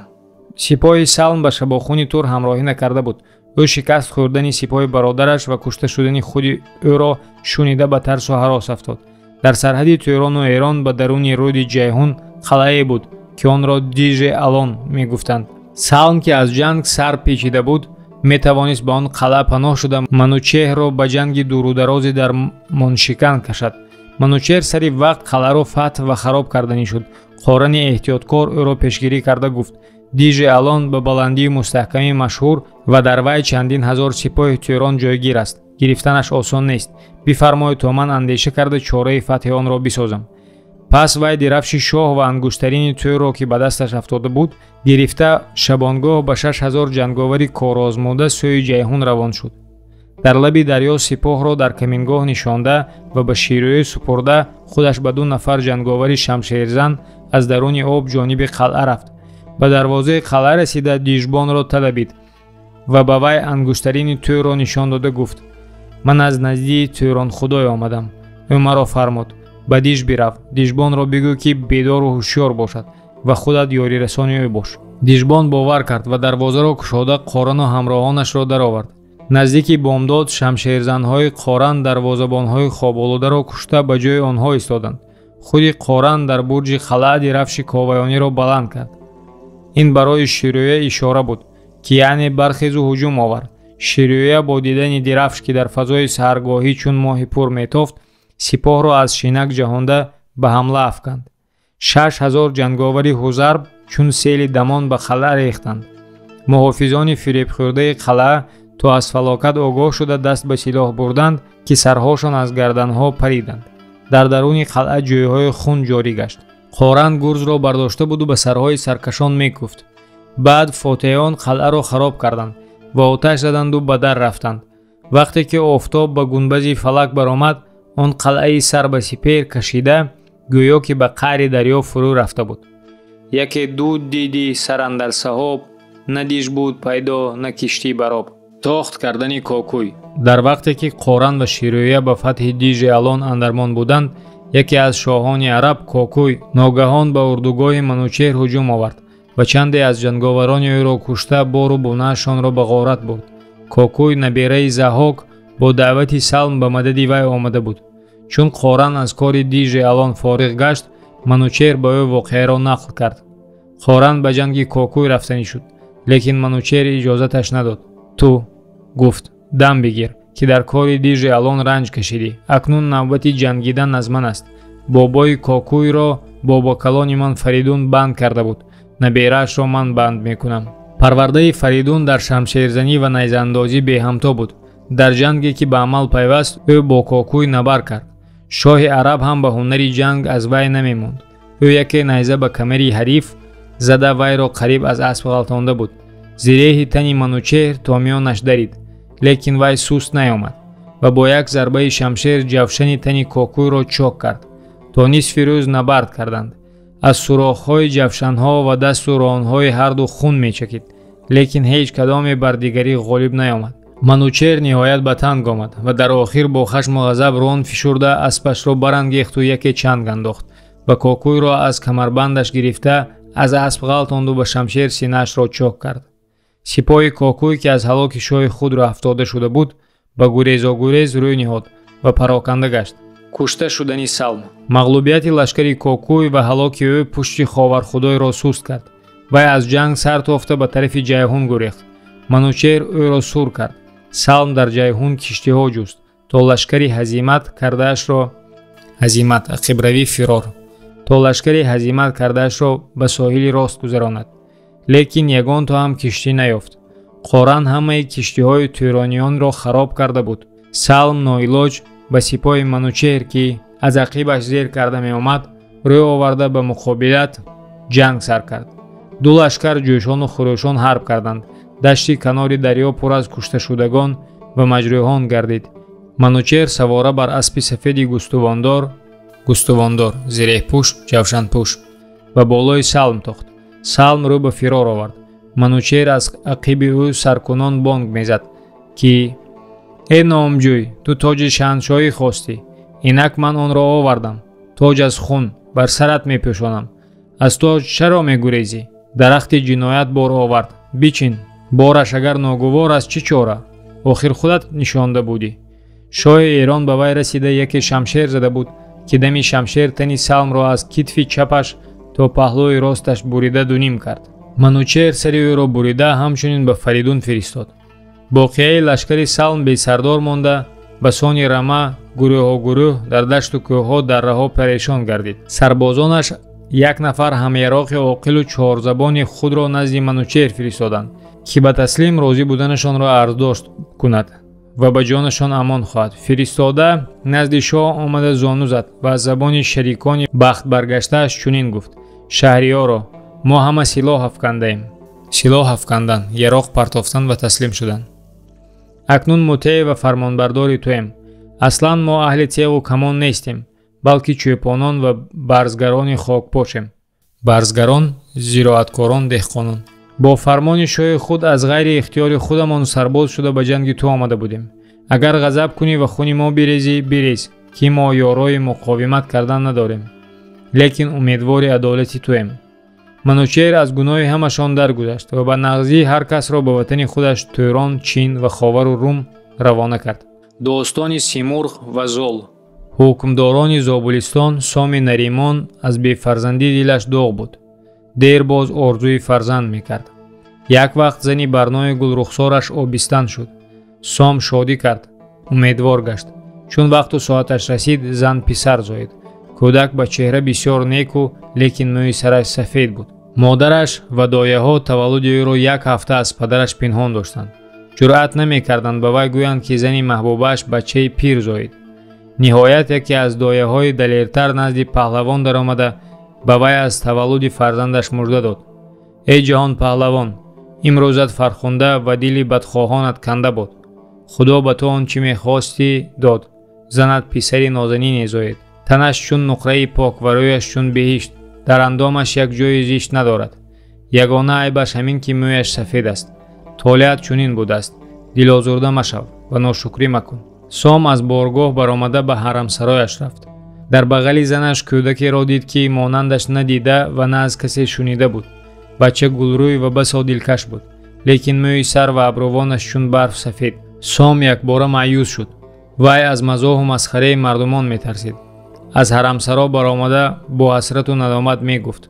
сипоҳи Салм ба шабохуни Тур ҳамроҳӣ накарда буд. ӯ шикаст хӯрдани сипоҳи бародараш ва кушта шудани худи ӯро шунида ба тарсу ҳарос афтод. дар сарҳади Тӯрону Эрон ба даруни рӯди Ҷайҳун қалъае буд, ки онро дижи Алон мегуфтанд. Салм ки аз ҷанг сар печида буд, метавонист ба он қалъа паноҳ шуда Манучеҳрро ба ҷанги дурударозе дар Моншикан кашад. Манучеҳр сари вақт қалъаро фатҳ ва хароб карданӣ шуд. Қорани эҳтиёткор ӯро пешгирӣ карда гуфт: дижи Алон ба баландии мустаҳками машҳур ва дар вай чандин ҳазор сипоҳи Тӯрон ҷойгир аст. гирифтанаш осон нест. бифармоед то ман андеша карда чораи фатҳи онро бисозам. пас вай дирафши шоҳ ва ангуштарини Тӯрро, ки ба дасташ афтода буд, гирифта шабонгоҳ ба 6,000 ҷанговари корозмуда сӯи Ҷайҳун равон шуд. дар лаби дарё сипоҳро дар камингоҳ нишонда ва ба ширӯе супурда, худаш ба 2 нафар ҷанговари шамшерзан аз даруни об ҷониби қалъа рафт. ба дарвозаи қалъа расида дижбонро талабид ва ба вай ангуштарини Тӯрро нишон дода гуфт: ман аз наздии Тӯронхудой омадам. ӯ маро фармуд: ба диж бирав, дижбонро бигӯ ки бедору ҳушёр бошад ва худат ёрирасони ӯ бош. дижбон бовар кард ва дарвозаро кушода Қорану ҳамроҳонашро даровард. наздики бомдод шамшерзанҳои Қоран дарвозабонҳои хоболударо кушта ба ҷои онҳо истоданд. худи Қоран дар бурҷи қалъа дирафши коваёниро баланд кард. ин барои ширӯя ишора буд, ки яъне бархезу ҳуҷум овар. ширӯя бо дидани дирафш, ки дар фазои саҳаргоҳӣ чун моҳи пур метофт, сипоҳро аз шинак ҷаҳонда ба ҳамла афканд. 6,000 ҷанговари ҳузарб чун сели дамон ба қалъа рехтанд. муҳофизони фиребхӯрдаи қалъа то аз фалокат огоҳ шуда даст ба силоҳ бурданд, ки сарҳошон аз гарданҳо париданд. дар даруни қалъа ҷӯйҳои хун ҷорӣ гашт. Қоран гурзро бардошта буду ба сарҳои саркашон мекуфт. баъд фотеҳон қалъаро хароб карданд ва оташ заданду ба дар рафтанд. вақте ки офтоб ба гунбази фалак баромад, он қалъаи сар ба сипер кашида, гӯё ки ба қаъри дарё фурӯ рафта буд. яке дуд диди сар андар саҳоб, на диж буд пайдо, на киштӣ бароб. тохт кардани Кокуй. дар вақте ки Қоран ва ширӯя ба фатҳи дижи Алон андармон буданд, яке аз шоҳони араб, Кокуй, ногаҳон ба урдугоҳи Манучеҳр ҳуҷум овард ва чанде аз ҷанговарони ӯро кушта бору бунаашонро ба ғорат бурд. Кокуй набераи Заҳок бо даъвати Салм ба мадади вай омада буд. чун Қоран аз кори дижи Алон фориғ гашт, Манучеҳр ба ӯ воқеаро нақл кард. Қоран ба ҷанги Кокуй рафтанӣ шуд, лекин Манучеҳр иҷозаташ надод. ту гуфт: дам бигир, ки дар кори дижи Алон ранҷ кашидӣ. акнун навбати ҷангидан аз ман аст. бобои Кокуйро бобокалони ман Фаридун банд карда буд. набераашро ман банд мекунам. парвардаи Фаридун дар шамшерзанӣ ва найзаандозӣ беҳамто буд. дар ҷанге ки ба амал пайваст, ӯ бо Кокуй набар кард. шоҳи араб ҳам ба ҳунари ҷанг аз вай намемонд. ӯ яке найза ба камари ҳариф зада вайро қариб аз асп ғалтонда буд. зиреҳи тани манучеҳр то миёнаш дарид, лекин вай суст наёмад ва бо як зарбаи шамшер ҷавшани тани кокӯйро чок кард. то нисфи рӯз набард карданд. аз сурохҳои ҷавшанҳо ва дасту ронҳои ҳарду хун мечакид, лекин ҳеҷ кадоме бар дигарӣ ғолиб наёмад. манучер ниҳоят ба танг омад ва дар охир бо хашму ғазаб рон фишурда аспашро барангехту яке чанг андохт ва кокӯйро аз камарбандаш гирифта аз асп ғалтонду ба шамшер синаашро чок кард. сипоҳи кокӯй ки аз ҳалоки шоҳи худ рафтода шуда буд, ба гурезогурез рӯй ниҳод ва пароканда гашт. кушта шудани Салм. мағлубияти лашкари кокӯй ва ҳалоки ӯ пушти ховархудойро суст кард. вай аз ҷанг сар тофта ба тарафи ҷайҳун гурехт. манучер ӯро сур кард. Салм дар ҷайҳун киштиҳо ҷуст, то лашкари ҳазимат кардаашро ақибравӣ фирор, то лашкари ҳазимат кардаашро ба соҳили рост гузаронад. лекин ягон то ҳам киштӣ наёфт. қоран ҳамаи киштиҳои тӯронiyonро хароб карда буд. Салм ноилоҷ ба сипоҳи манучер ки аз ақибаш зер карда меомад, рӯй оварда ба муқобилат ҷанг сар кард. ду лашкар ҷӯшону хурӯшон ҳарб карданд. дашти канори дарё пур аз кушташудагон ва маҷрӯҳон гардид. манучер савора бар аспи сафеди густувондор, зиреҳпӯш, ҷавшанпӯш ба болои Салм тохт. Салм рӯ ба фирор овард. манучер аз ақиби ӯ саркунон бонг мезад ки «Э номҷӯй, ту тоҷи шаҳншоҳӣ хостӣ. Инак ман онро овардам. Тоҷ аз хун бар сарат мепӯшонам. аз тоҷ чаро мегурезӣ? дарахти ҷиноят бор овард. бичин. бораш агар ногувор аст чӣ чора? охир худат нишонда будӣ». шоҳи Эрон ба вай расида яке шамшер зада буд ки дами шамшер тани Салмро аз китфи чапаш то паҳлӯи росташ бурида дуним кард. манучер сари ӯро бурида ҳамчунин ба Фаридун фиристод. боқияи лашкари Салм бесардор монда ба сони Рама гурӯҳу дар дашту кӯҳҳо дарраҳо парешон гардид. сарбозонаш як нафар ҳамяроқи оқилу чорзабони худро назди манучер фиристоданд ки ба таслим розӣ буданашонро арздошт кунад ва ба ҷонашон амон хоҳад. фиристода назди шоҳ омада зону зад ва аз забони шарикони бахтбаргаштааш чунин гуфт: шаҳриёро, мо ҳама силоҳ афкандаем. силоҳ афкандан, яроқ партофтан ва таслим шудан. акнун мутеъ ва фармонбардори туем. аслан мо аҳли теғу камон нестем, балки чӯпонон ва барзгарони хокпошем. барзгарон, зироаткорон, деҳқонон. бо фармони шоҳи худ аз ғайри ихтиёри худамон сарбоз шуда ба ҷанги ту омада будем. агар ғазаб кунӣ ва хуни мо бирезӣ, бирез, ки мо ёрои муқовимат кардан надорем, лекин умедвори адолати туем. манучер аз гуноҳи ҳамашон даргузашт ва ба нағзии ҳар касро ба ватани худаш Тӯрон, Чин ва Ховару Рум равона кард. достони Симурғ ва Зол. ҳукмдорони Зобулистон Соми Наримон аз бефарзандӣ дилаш доғ буд. дер боз орзуи фарзанд мекард. як вақт зани барнои гулрухсораш обистан шуд. Сом шодӣ кард, умедвор гашт. чун вақту соаташ расид, зан писар зоид. кӯдак ба чеҳра бисёр неку, лекин мӯи сараш сафед буд. модараш ва дояҳо таваллуди ӯро як ҳафта аз падараш пинҳон доштанд. ҷуръат намекарданд ба вай гӯянд ки зани маҳбубааш бачаи пир зоид. ниҳоят яке аз дояҳои далертар назди паҳлавон даромада ба вай аз таваллуди фарзандаш мужда дод. эй ҷаҳон паҳлавон, имрӯзат фархунда ва дили бадхоҳонат канда бод. худо ба ту он чӣ мехостӣ дод. занат писари нозанине зоид. танаш чун нуқраи пок ва рӯяш чун беҳишт. дар андомаш як ҷои зишт надорад. ягона айбаш ҳамин ки мӯяш сафед аст. толиат чунин будааст. дилозурда машав ва ношукрӣ макун. сом аз боргоҳ баромада ба ҳарамсарояш рафт. дар бағали занаш кӯдакеро дид ки монандаш на дида ва на аз касе шунида буд. бача гулрӯй ва басо дилкаш буд, лекин мӯи сар ва абрувонаш чун барф сафед. сом якбора маъюс шуд. вай аз мазоҳу масхараи мардумон метарсид. аз ҳарамсаро баромада бо ҳасрату надомат мегуфт: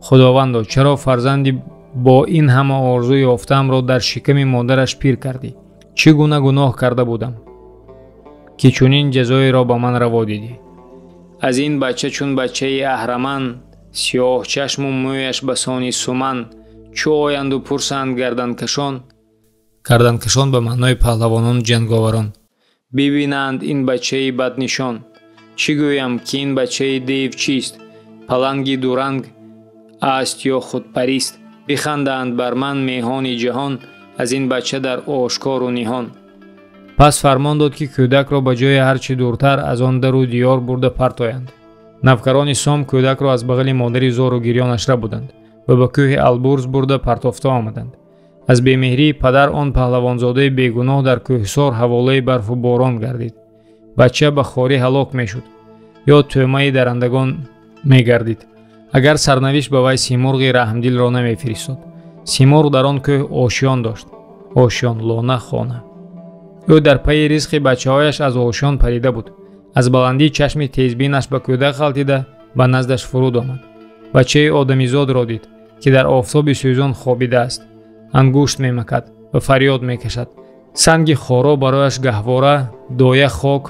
худовандо, чаро фарзанди бо ин ҳама орзу ёфтаамро дар шиками модараш пир кардӣ? чӣ гуна гуноҳ карда будам, ки чунин ҷазоеро ба ман раво дидӣ? аз ин бача чун бачаи аҳраман, сиёҳчашму мӯяш ба сони суман, чӯ оянду пурсанд гарданкашон? гарданкашон ба маънои паҳлавонон ҷанговарон. бибинанд ин бачаи баднишон, چی گویم که این بچه دیو چیست؟ پلنگی دورنگ است یا خودپریست؟ بخندند بر من میهان جهان، از این بچه در آشکار و نهان. پس فرمان داد که کودک را به جای هرچی دورتر از آن در و دیار برده پرتایند. نوکران سام کودک را از بغل مادری زار و گریانش را بودند و به کوه البرز برده پرتافته آمدند. از بیمهری پدر آن پهلوانزاده بیگناه در کوهسار حواله برف و باران گردید. بچه به خواری هلاک میشد یا تومه درندگان میگردید اگر سرنوشت به وی سیمرغ رحمدل را نمیفرستاد. سیمرغ در آن کوه آشیان داشت، آشیان لانه خانه. او در پی رزق بچه‌هایش از آشیان پریده بود. از بلندی چشم تیزبینش به کودک غلطیده به نزدش فرود آمد. بچه آدمیزاد را دید که در آفتاب سوزان خوابیده است. انگشت میمکد و فریاد میکشد. سنگ خارا برایش گهواره، دایه خاک،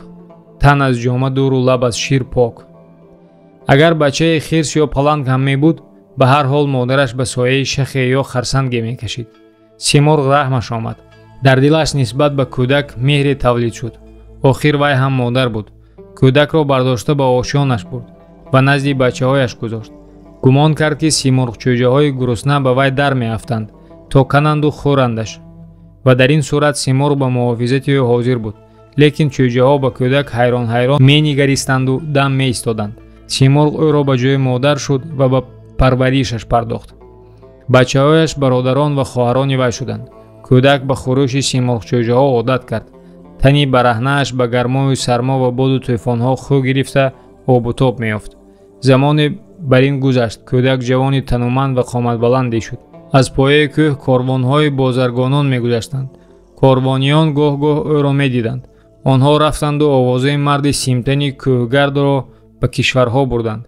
تن از جامه دور و لب از شیر پاک. اگر بچه خرس یا پلنگ هم می بود، به هر حال مادرش به سایه شخ یا خرسنگ می کشید. سیمرغ رحمش آمد. در دلش نسبت به کودک مهری تولید شد. آخر وی هم مادر بود. کودک را برداشته به آشیانش برد و نزد بچه هایش گذاشت. گمان کرد که سیمرغ چوجه های گرسنه به وی در می افتند تا کنند و خورندش و در این صورت سیمرغ به محافظت او حاضر بود. لیکن چوجه ها به کودک حیران می نگریستند و دم می ایستادند. سیمرغ او را به جای مادر شد و به پرورشش پرداخت. بچه هایش برادران و خواهران وی شدند. کودک به خروش سیمرغ چوجه ها عادت کرد. تنی برهنه‌اش به گرما و سرما و باد و طوفان ها خو گرفته آب و تاب می‌یافت. زمان بر این گذشت کودک جوانی تنومند و قامت بلندی شد. از پایه کوه کاروان‌های بازرگانان می‌گذشتند. کاروانیان گاه گاه او را می‌دیدند. آنها رفتند و آوازه مرد سیمتنی کوهگرد را به کشورها بردند.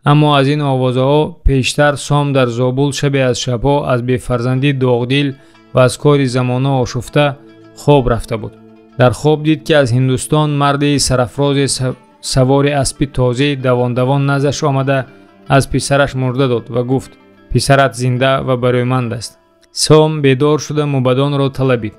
اما از این آوازها پیشتر سام در زابل شب از شبها از بی‌فرزندی داغدل و از کار زمانه آشفته خواب رفته بود. در خواب دید که از هندوستان مردی سرافراز سوار اسبی تازه دوان نزدش آمده از پسرش مرده داد و گفت پسرت زنده و برومند است. سام بیدار شده موبدان را طلبید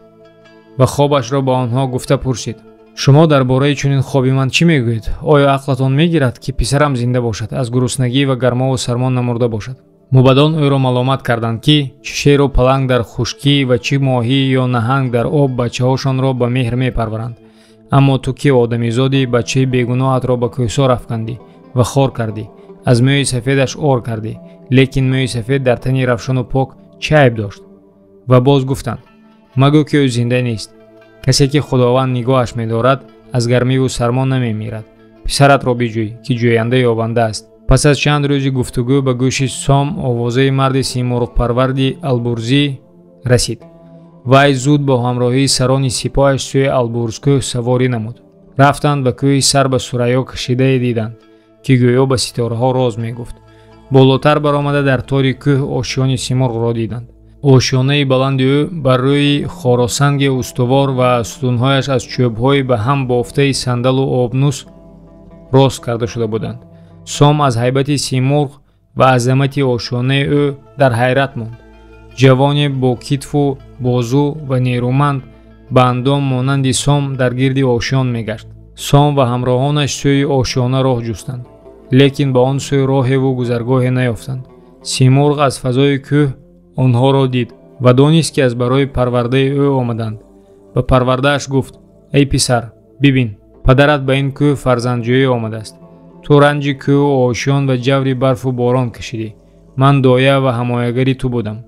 و خوابش را با آنها گفته پرسید شما درباره چنین خوابی من چی میگویید؟ آیا عقلتان میگیرد که پسرم زنده باشد از گرسنگی و گرما و سرما نمرده باشد؟ موبدان او را ملامت کردند که چه شیر و پلنگ در خشکی و چه ماهی یا نهنگ در آب بچه‌هاشان را به مهر میپرورند. اما تو که آدمیزادی بچه بیگناهت را به کوهسار افکندی و خار کردی، از موی سفیدش آر کردی، لیکن موی سفید در تنی روشن و پاک چه عیب داشت؟ و باز گفتند مگو که او زنده نیست. کسی که خداوند نگاهش می‌دارد از گرمی و سرما نمی‌میرد. پسرت را بجوی که جوینده یابنده است. پس از چند روزی گفتگو به گوش سام آوازه مرد سیمرغ پروردی البرزی رسید. وی زود با همراهی سران سپاهش سوی البرز کوه سواری نمود. رفتند به کوه سر به ثریا کشیده دیدند که گویا به ستاره ها راز میگفت. بالاتر برآمده در تاری کوه آشیان سیمرغ را دیدند. آشیانه بلند او بر روی خاراسنگ استوار و ستونهایش از چوب‌های به هم بافته صندل و آبنوس راست کرده شده بودند. سام از هیبت سیمرغ و عظمت آشیانه او در حیرت ماند. جوان با کتف و بازو و نیرومند به اندام مانند سام در گرد آشیان میگشت. سام و همراهانش سوی آشیانه راه جستند، لیکن به آن سوی راه و گذرگاه نیافتند. سیمرغ از فضای کوه آنها را دید و دانست که از برای پرورده او آمدند. به پرورده‌اش گفت ای پسر ببین پدرت به این کوه فرزندجویی آمده است. تو رنج کوه و آشیان و جوری برف و باران کشیدی. من دایه و حمایه‌گری تو بودم.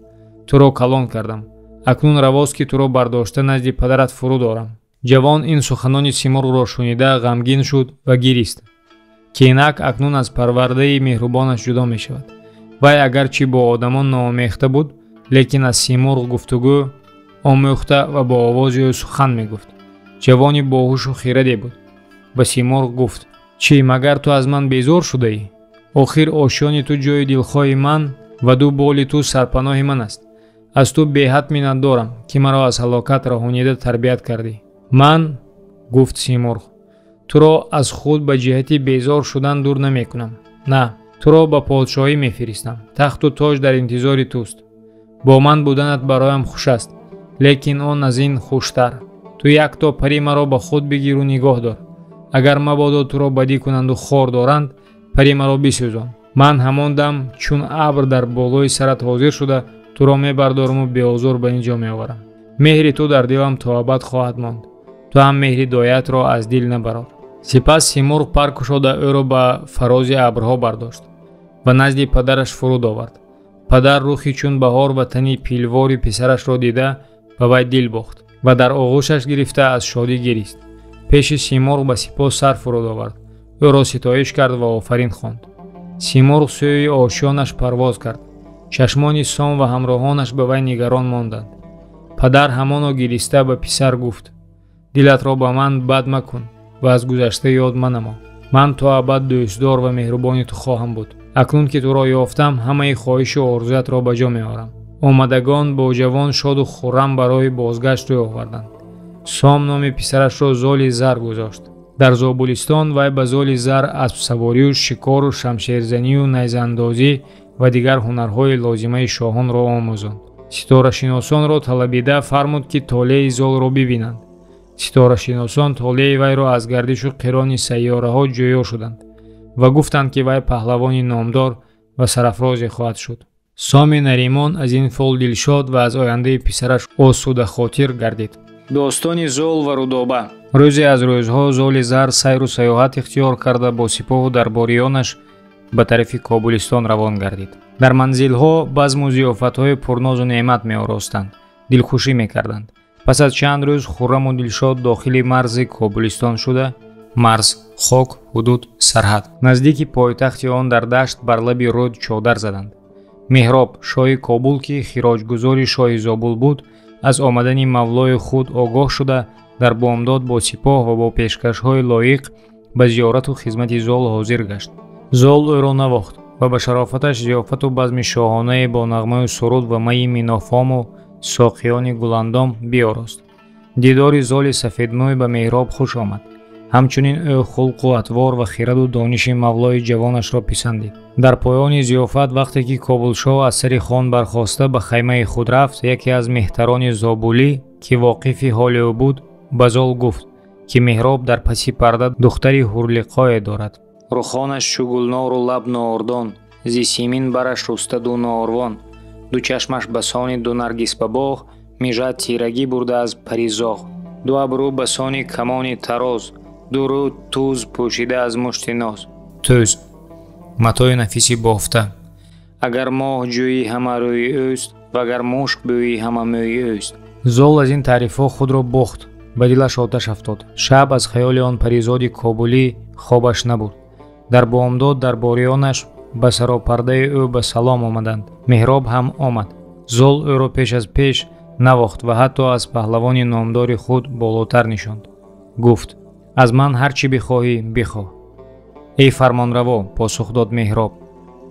تو را کلان کردم. اکنون رواست که تو را برداشته نزد پدرت فرود آرم. جوان این سخنان سیمرغ را شنیده غمگین شد و گریست که اینک اکنون از پرورده مهربانش جدا می شود. وی اگرچه با آدمان ناآمیخته بود، لیکن از سیمرغ گفتگو آموخته و با آواز او سخن می گفت. جوانی باهوش و خردی بود. به سیمرغ گفت چی مگر تو از من بیزار شده ای؟ آخر آشیان تو جای دلخواه من و دو بال تو سرپناه من است. از تو بی‌حد منت دارم که مرا از هلاکت رهانیده تربیت کردی. من گفت سیمرغ تو را از خود به جهت بیزار شدن دور نمی کنم. نه، تو را به پادشاهی می فرستم. تخت و تاج در انتظار توست. با من بودنت برایم خوش است، لیکن آن از این خوشتر. تو یک تا پری مرا به خود بگیر و نگاه دار. агар мабодо туро бадӣ кунанду хор доранд, пари маро бисӯзон. Ман ҳамон дам чун абр дар болои сарат ҳозир шуда туро мебардоруму беозор ба ин ҷо меоварам. меҳри ту дар дилам то абад хоҳад монд. ту ҳам меҳри доятро аз дил набарор. сипас Симурғ пар кушода ӯро ба фарози абрҳо бардошт ва назди падараш фуруд овард. падар рухи чун баҳор ва тани пилвори писарашро дида ба вай дил бохт ва дар оғӯшаш гирифта аз шодӣ гирист. пеши Симурғ ба сипос сар фуруд овард. ӯро ситоиш кард ва офарин хонд. Симурғ сӯи ошёнаш парвоз кард. чашмони Сом ва ҳамроҳонаш ба вай нигарон монданд. падар ҳамоно гириста ба писар гуфт: дилатро ба ман бад макун ва аз гузашта ёд манамо. ман то абад дӯстдор ва меҳрубони ту хоҳам буд. акнун ки туро ёфтам, ҳамаи хоҳишу орзуятро ба ҷо меорам. омадагон бо ҷавон шоду хуррам барои бозгашт рӯй оварданд. Сом номи писарашро Золи Зар гузошт. дар Зобулистон вай ба Золи Зар аспсаворию, шикору, шамшерзанию, найзаандозӣ ва дигар ҳунарҳои лозимаи шоҳонро омӯзонд. ситорашиносонро талабида фармуд ки толеи Золро бибинанд. ситорашиносон толеи вайро аз гардишу қирони сайёраҳо ҷӯё шуданд ва гуфтанд ки вай паҳлавони номдор ва сарафрозе хоҳад шуд. Соми Наримон аз ин фол дилшод ва аз ояндаи писараш осудахотир гардид. достони Зол ва Рудоба. рӯзе аз рӯзҳо Золи Зар сайру сайёҳат ихтиёр карда бо сипоҳу дарбориёнаш ба тарафи Кобулистон равон гардид. дар манзилҳо базму зиёфатҳои пурнозу неъмат меоростанд, дилхушӣ мекарданд. пас аз чанд рӯз хурраму дилшод дохили марзи Кобулистон шуда, марз, хок, ҳудуд, сарҳад, наздики пойтахти он дар дашт бар лаби руд чодар заданд. Меҳроб, шоҳи Кобул, ки хироҷгузори шоҳи Зобул буд, аз омадани мавлои худ огоҳ шуда, дар бомдод бо сипоҳ ва бо пешкашҳои лоиқ ба зиёрату хизмати Зол ҳозир гашт. Зол ӯро навохт ва ба шарофаташ зиёфату базми шоҳонае бо нағмаю суруд ва майи минофому соқиёни гуландом биёрост. дидори Золи сафедмӯй ба Меҳроб хуш омад. ҳамчунин ӯ хулқу атвор ва хираду дониши мавлои ҷавонашро писандид. дар поёни зиёфат, вақте ки Кобулшоҳ аз сари хон бархоста ба хаймаи худ рафт, яке аз меҳтарони Зобулӣ, ки воқифи ҳоли ӯ буд, ба Зол гуфт, ки Меҳроб дар паси парда духтари ҳурлиқое дорад. рухонаш чу гулнору лаб ноордон, зи симин бараш рустаду ноорвон, ду чашмаш ба сони ду наргис ба боғ, межад тирагӣ бурда аз паризоғ, ду абрӯ ба сони камони тароз, ду рӯ тӯз пӯшида аз мушти ноз. тӯз матои нафиси бофта. агар моҳ ҷӯи ҳама рӯи ӯст, вагар мушк бӯи ҳама мӯи ӯст. Зол аз ин таърифҳо худро бохт, ба дилаш оташ афтод. шаб аз хаёли он паризоди Кобулӣ хобаш набурд. дар бомдод дарбориёнаш ба саропардаи ӯ ба салом омаданд. Меҳроб ҳам омад. Зол ӯро пеш аз пеш навохт ва ҳатто аз паҳлавони номдори худ болотар нишонд. гуфт: аз ман ҳар чӣ бихоҳӣ бихоҳ. эй фармонраво, посух дод Меҳроб,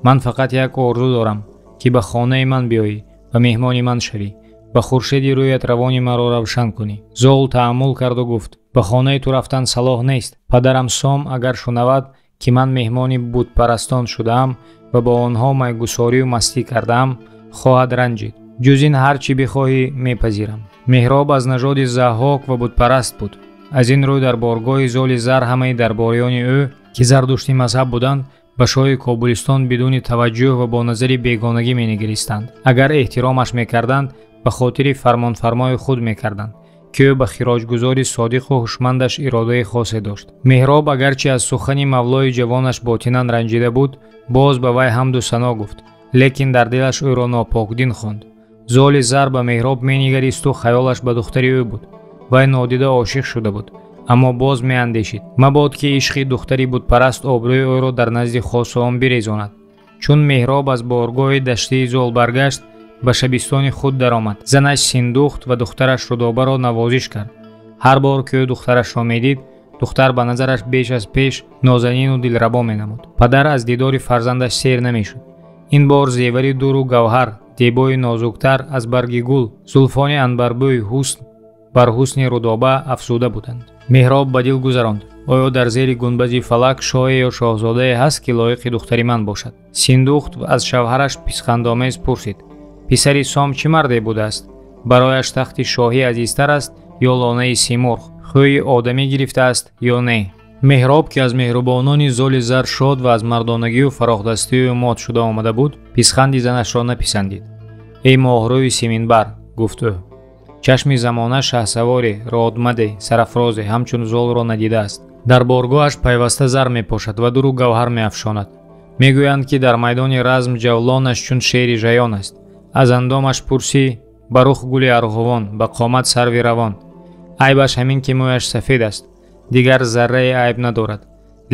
ман фақат як орзу дорам, ки ба хонаи ман биёӣ ва меҳмони ман шавӣ, ба хуршеди рӯят равони маро равшан кунӣ. Зол таъаммул карду гуфт: ба хонаи ту рафтан салоҳ нест. падарам Сом агар шунавад, ки ман меҳмони бутпарастон шудаам ва ба онҳо майгусорию мастӣ кардаам, хоҳад ранҷид. ҷуз ин ҳар чӣ бихоҳӣ мепазирам. Меҳроб аз нажоди заҳҳок ва бутпараст буд. аз ин рӯй дар боргоҳи Золи Зар ҳамаи дарбориёни ӯ, ки зардушти мазҳаб буданд, ба шоҳи Кобулистон бидуни таваҷҷӯҳ ва бо назари бегонагӣ менигаристанд. агар эҳтиромаш мекарданд, ба хотири фармонфармои худ мекарданд, ки ӯ ба хироҷгузори содиқу ҳушмандаш иродаи хосе дошт. Меҳроб агарчи аз сухани мавлои ҷавонаш ботинан ранҷида буд, боз ба вай ҳамду сано гуфт, лекин дар дилаш ӯро нопокдин хонд. Золи Зар ба Меҳроб менигаристу хаёлаш ба духтари ӯ буд. вай нодида ошиқ шуда буд, аммо боз меандешид, мабод ки ишқи духтари бутпараст обрӯи ӯро дар назди хосаон бирезонад. чун Меҳроб аз боргоҳи даштии Зол баргашт, ба шабистони худ даромад. занаш Синдухт ва духтараш Рудобаро навозиш кард. ҳар бор ки ӯ духтарашро медид, духтар ба назараш беш аз пеш нозанину дилрабо менамуд. падар аз дидори фарзандаш сер намешуд. ин бор зевари дуру гавҳар, дебои нозуктар аз барги гул, зулфони анбарбӯй ҳусн бар ҳусни Рудоба афзуда буданд. Меҳроб ба дил гузаронд: оё дар зери гунбази фалак шоҳе ё шоҳзодае ҳаст, ки лоиқи духтари ман бошад? Синдухт аз шавҳараш писхандомез пурсид: писари Сом чӣ марде будааст? барояш тахти шоҳӣ азизтар аст ё лонаи Симурғ? хӯи одамӣ гирифтааст ё не? меҳроб ки аз меҳрубонони золи зар шод ва аз мардонагию фарохдастию мод шуда омада буд, писханди занашро написандид. эй моҳрӯи семинбар, гуфт ӯ, чашми замона шаҳсавори роодмаде сарафрозе ҳамчун золро надидааст. дар боргоҳаш пайваста зар мепошад ва дуру гавҳар меафшонад. мегӯянд ки дар майдони разм ҷавлонаш чун шери жаён аст. аз андомаш пурсӣ ба рух гули арғувон, ба қомат сарви равон. айбаш ҳамин ки мӯяш сафед аст, дигар зарраи айб надорад,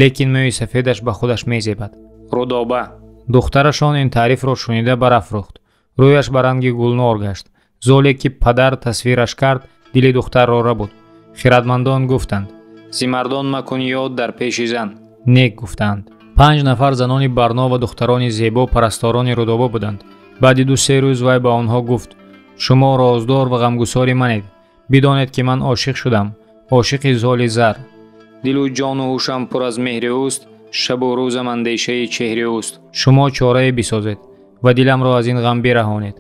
лекин мӯи сафедаш ба худаш мезебад. рудоба духтарашон ин таърифро шунида барафрӯхт. рӯяш ба ранги гулнор гашт. золе ки падар тасвираш кард, дили духтарро рабуд. хиратмандон гуфтанд: зимардон макун ёд дар пеши зан. нек гуфтанд. 5 нафар занони барно ва духтарони зебо парасторони рудоба буданд. баъди 2-3 рӯз вай ба онҳо гуфт: шумо роздор ва ғамгусори манед. бидонед ки ман ошиқ шудам, ошиқи золи зар. дилу ҷону ҳушам пур аз меҳри ӯст, шабу рӯзам андешаи чеҳри ӯст. шумо чорае бисозед ва диламро аз ин ғам бираҳонед.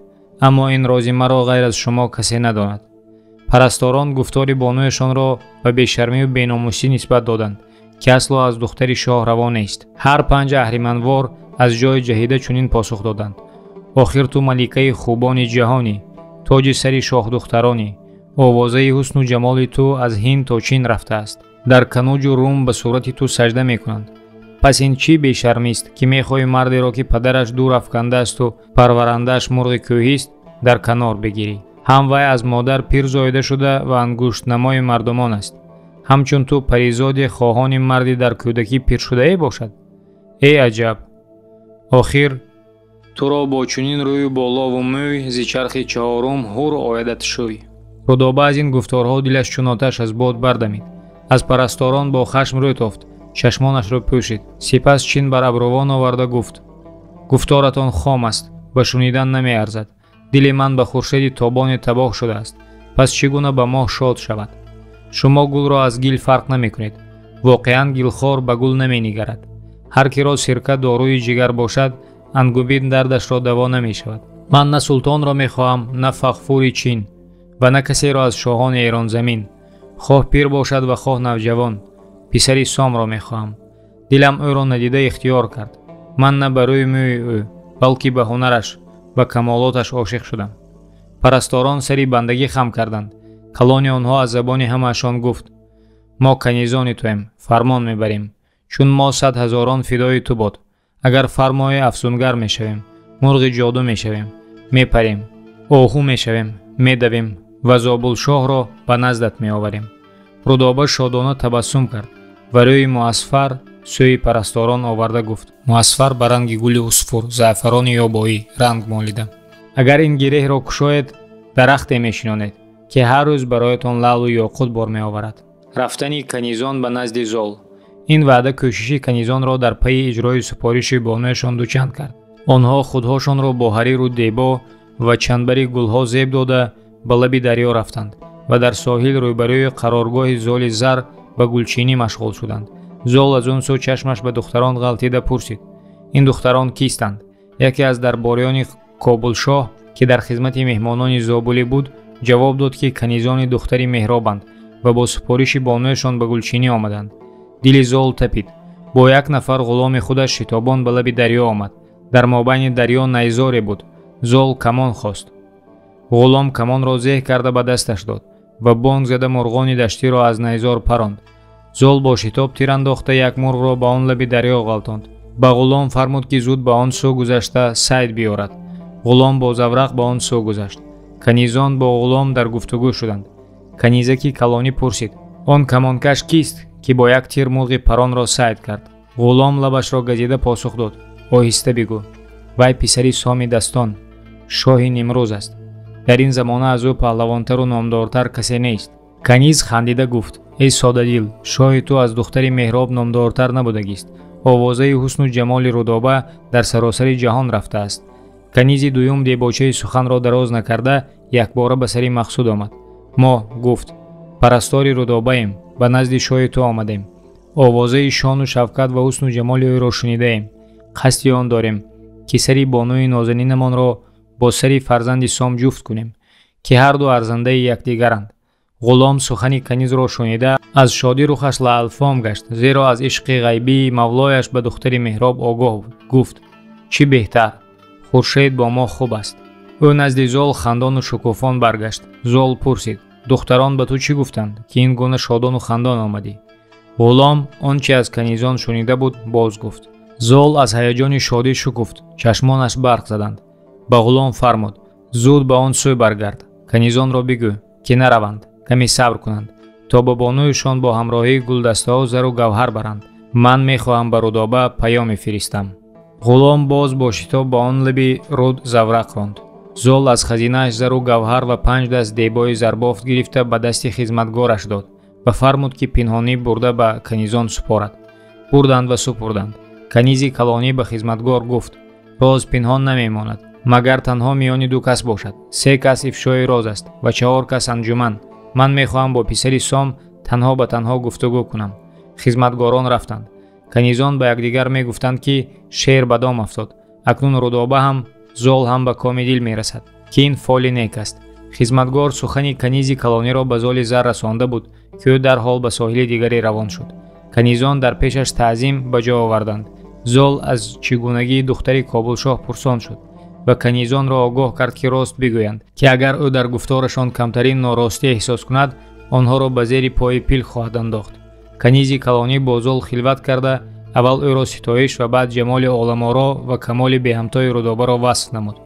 аммо ин рози маро ғайр аз шумо касе надонад. парасторон гуфтори бонуяшонро ба бешармию беномусӣ нисбат доданд, ки асло аз духтари шоҳ раво нест. ҳар 5 аҳриманвор аз ҷои ҷаҳида чунин посух доданд: охир ту маликаи хубони ҷаҳонӣ, тоҷи сари шоҳдухтаронӣ, овозаи ҳусну ҷамоли ту аз ҳинд то чин рафтааст. дар кануҷу рум ба сурати ту сажда мекунанд. пас ин чӣ бешармист, ки мехоҳӣ мардеро, ки падараш дур афкандаасту парварандааш мурғи кӯҳист, дар канор бигирӣ. ҳам вай аз модар пир зоида шуда ва ангуштнамои мардумон аст. ҳамчун ту паризоди хоҳони марди дар кӯдакӣ пиршудае бошад. эй аҷаб! охир туро бо чунин рӯю болову мӯй зи чархи чаҳорум ҳур оядат шӯй. рудоба аз ин гуфторҳо дилаш чун оташ аз бод бардамид. аз парасторон бо хашм рӯй тофт, чашмонашро пӯшид. сипас чин бар абрувон оварда гуфт: гуфторатон хом аст, ба шунидан намеарзад. дили ман ба хуршеди тобоне табоҳ шудааст. пас чӣ гуна ба моҳ шод шавад? шумо гулро аз гил фарқ намекунед. воқеан гилхор ба гул наменигарад. ҳар киро сирка дорӯи ҷигар бошад, ангубин дардашро даво намешавад. ман на султонро мехоҳам, на фахфури чин ва на касеро аз шоҳони эронзамин. хоҳ пир бошад ва хоҳ навҷавон, писари сомро мехоҳам. дилам ӯро надида ихтиёр кард. ман на ба рӯи мӯи ӯ, балки ба ҳунараш, ба камолоташ ошиқ шудам. парасторон сари бандагӣ хам карданд. калони онҳо аз забони ҳамаашон гуфт: мо канизони туем, фармон мебарем. чун мо 100 ҳазорон фидои ту бод. агар фармои афсунгар мешавем, мурғи ҷоду мешавем, мепарем, оҳу мешавем, медавем ва зобулшоҳро ба наздат меоварем. рудоба шодона табассум кард ва рӯи муасфар сӯи парасторон оварда гуфт: муасфар ба ранги гули усфур, заъфарони ёбоӣ ранг молида. агар ин гиреҳро кушоед, дарахте мешинонед, ки ҳар рӯз бароятон лалу ёқут бор меоварад. рафтани канизон ба назди зол. ин ваъда кӯшиши канизонро дар пайи иҷрои супориши бонуяшон дучанд кард. онҳо худҳошонро бо ҳариру дебо ва чандбари гулҳо зеб дода ба лаби дарё рафтанд ва дар соҳил рӯйбарӯи қароргоҳи золи зар ба гулчинӣ машғул шуданд. зол аз он сӯ чашмаш ба духтарон ғалтида пурсид: ин духтарон кистанд? яке аз дарбориёни кобулшоҳ, ки дар хизмати меҳмонони зобулӣ буд, ҷавоб дод, ки канизони духтари меҳробанд ва бо супориши бонуяшон ба гулчинӣ омаданд. дили зол тапид. бо як нафар ғуломи худаш шитобон ба лаби дарё омад. дар мобайни дарё найзоре буд. зол камон хост. ғулом камонро зеҳ карда ба дасташ дод ва бонг зада мурғони даштиро аз найзор паронд. зол бо шитоб тирандохта як мурғро ба он лаби дарё ғалтонд. ба ғулом фармуд, ки зуд ба он сӯ гузашта сайд биёрад. ғулом бо заврақ ба он сӯ гузашт. канизон бо ғулом дар гуфтугӯ шуданд. канизаки калонӣ пурсид: он камонкаш кист, ки бо як тир мурғи паронро сайд кард? ғулом лабашро газида посух дод: оҳиста бигӯ. вай писари соми дастон, шоҳи нимрӯз аст. дар ин замона аз ӯ паҳлавонтару номдортар касе нест. каниз хандида гуфт: эй содадил, шоҳи ту аз духтари меҳроб номдортар набудагист. овозаи ҳусну ҷамоли рудоба дар саросари ҷаҳон рафтааст. канизи дуюм дебочаи суханро дароз накарда якбора ба сари мақсуд омад. мо, гуфт, парастори рудобаем, ба назди шоҳи ту омадем. овозаи шону шавкат ва ҳусну ҷамоли ӯро шунидаем. қасди он дорем, ки сари бонуи нозанинамонро бо сари фарзанди сом ҷуфт кунем, ки ҳар ду арзандаи якдигаранд. ғулом сухани канизро шунида аз шодӣ рухаш лаълфом гашт, зеро аз ишқи ғайбии мавлояш ба духтари меҳроб огоҳ буд. Гуфт: чӣ беҳтар? хуршед бо мо хуб аст. ӯ назди зол хандону шукуфон баргашт. зол пурсид: духтарон ба ту чӣ гуфтанд, ки ин гуна шодону хандон омадӣ? ғулом он чи аз канизон шунида буд боз гуфт. зол аз ҳаяҷони шодӣ шукуфт, чашмонаш барқ заданд. ба ғулом фармуд: зуд ба он сӯй баргард. канизонро бигӯ, ки нараванд, каме сабр кунанд, то ба бонуюшон бо ҳамроҳии гулдастаҳо зару гавҳар баранд. ман мехоҳам ба Рудоба паёме фиристам. ғулом боз бо шитоб ба он лаби руд заврақ ронд. зол аз хазинааш зару гавҳар ва 5 даст дебои зарбофт гирифта ба дасти хизматгораш дод ва фармуд, ки пинҳонӣ бурда ба канизон супорад. бурданд ва супурданд. канизи калонӣ ба хизматгор гуфт: роз пинҳон намемонад, магар танҳо миёни ду кас бошад. 3 кас ифшои роз аст ва 4 кас анҷуман. ман мехоҳам бо писари Сом танҳо ба танҳо гуфтугӯ кунам. хизматгорон рафтанд. канизон ба якдигар мегуфтанд, ки шер ба дом афтод. акнун Рудоба ҳам, зол ҳам ба коми дил мерасад, ки ин фоли нек аст. хизматгор сухани канизи калониро ба золи зар расонда буд, ки ӯ дарҳол ба соҳили дигаре равон шуд. канизон дар пешаш таъзим ба ҷо оварданд. зол аз чӣ гунагии духтари Кобулшоҳ пурсон шуд ва канизонро огоҳ кард, ки рост бигӯянд, ки агар ӯ дар гуфторашон камтарин норостӣ эҳсос кунад, онҳоро ба зери пои пил хоҳад андохт. канизи калонӣ бо зол хилват карда, аввал ӯро ситоиш ва баъд ҷамоли оламоро ва камоли беҳамтои Рудобаро васф намуд.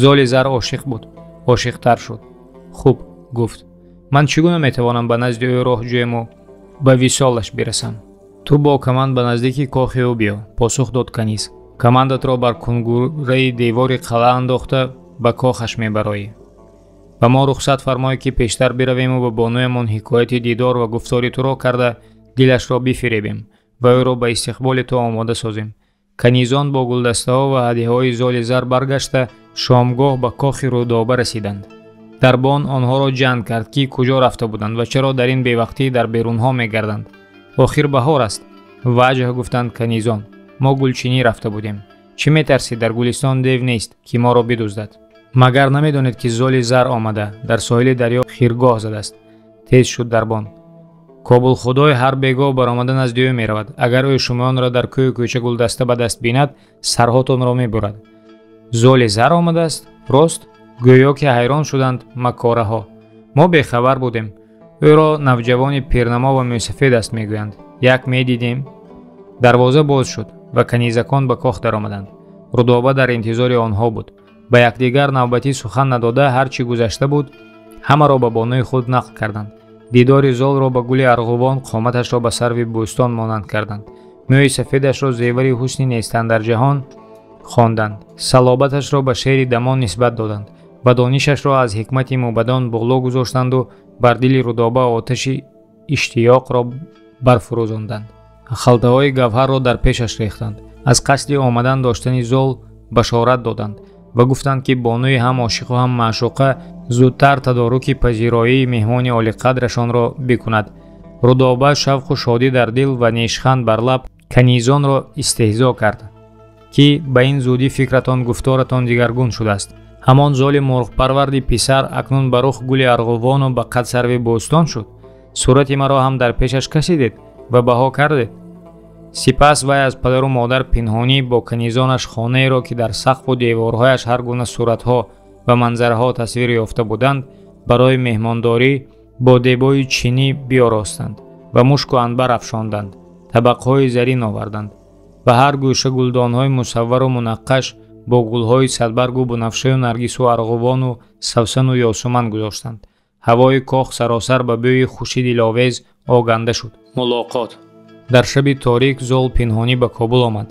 золи зар ошиқ буд, ошиқтар шуд. хуб, гуфт, ман чӣ гуна метавонам ба назди ӯ роҳ ҷӯему ба висолаш бирасам? ту бо каманд ба наздики кохи ӯ биё, посух дод каниз. камандатро бар кунгураи девори қалъа андохта ба кохаш мебароӣ. ба мо рухсат фармоӣ, ки пештар биравему ба бонуямон ҳикояти дидор ва гуфтори туро карда дилашро бифиребем ва ӯро ба истиқболи ту омода созем. канизон бо гулдастаҳо ва ҳадиҳои золи зар баргашта шомгоҳ ба кохи Рудоба расиданд. дар бон онҳоро ҷанг кард, ки куҷо рафта буданд ва чаро дар ин бевақтӣ дар берунҳо мегарданд. охир баҳор аст. ваҷҳ гуфтанд канизон: мо гулчинӣ рафта будем. чӣ метарсӣ? дар гулистон дев нест, ки моро бидуздад. магар намедонед, ки золи зар омада дар соҳили дарё хиргоҳ задааст? тез шуд дар бон. кобулхудой ҳар бегоҳ баромада назди ӯ меравад. агар ӯ шумоёнро дар кӯю кӯча гулдаста ба даст бинад, сарҳотонро мебурад. золи зар омадааст? рост? гӯё ки ҳайрон шуданд маккораҳо. мо бехабар будем. ӯро навҷавони пирнамо ва мӯсафед аст мегӯянд. як медидем. дарвоза боз шуд ва канизакон ба кох даромаданд. Рудоба дар интизори онҳо буд. ба якдигар навбатӣ сухан надода, ҳар чӣ гузашта буд, ҳамаро ба бонуи худ нақл карданд. дидори золро ба гули арғувон, қоматашро ба сарви бӯстон монанд карданд. мӯи сафедашро зевари ҳусни нестан дар ҷаҳон хонданд. салобаташро ба шери дамон нисбат доданд ва донишашро аз ҳикмати мӯбадон буғло гузоштанду бар дили Рудоба оташи иштиёқро барфурӯзонданд. халтаҳои гавҳарро дар пешаш рехтанд. аз қасди омадан доштани зол башорат доданд ва гуфтанд, ки бонуи ҳам ошиқу ҳам маъшуқа зудтар тадоруки пазироии меҳмони олиқадрашонро бикунад. Рудоба шавқу шодӣ дар дил ва нешханд бар лаб канизонро истеҳзо кард, ки ба ин зудӣ фикратон, гуфторатон дигаргун шудааст. ҳамон золи мурғпарварди писар акнун ба рух гули арғувону ба қад сарви бӯстон шуд. сурати маро ҳам дар пешаш касӣ дид ва баҳо кардед. сипас вай аз падару модар пинҳонӣ бо канизонаш хонаеро, ки дар сақфу деворҳояш ҳар гуна суратҳо ва манзараҳо тасвир ёфта буданд, барои меҳмондорӣ бо дебои чинӣ биёростанд ва мушку анбар афшонданд. табақҳои зарин оварданд. ба ҳар гӯша гулдонҳои мусаввару мунаққаш бо гулҳои садбаргу бунавшаю наргису арғувону савсану ёсуман гузоштанд. ҳавои кох саросар ба бӯи хуши диловез оганда шуд. мулоқот. дар шаби торик зол пинҳонӣ ба Кобул омад.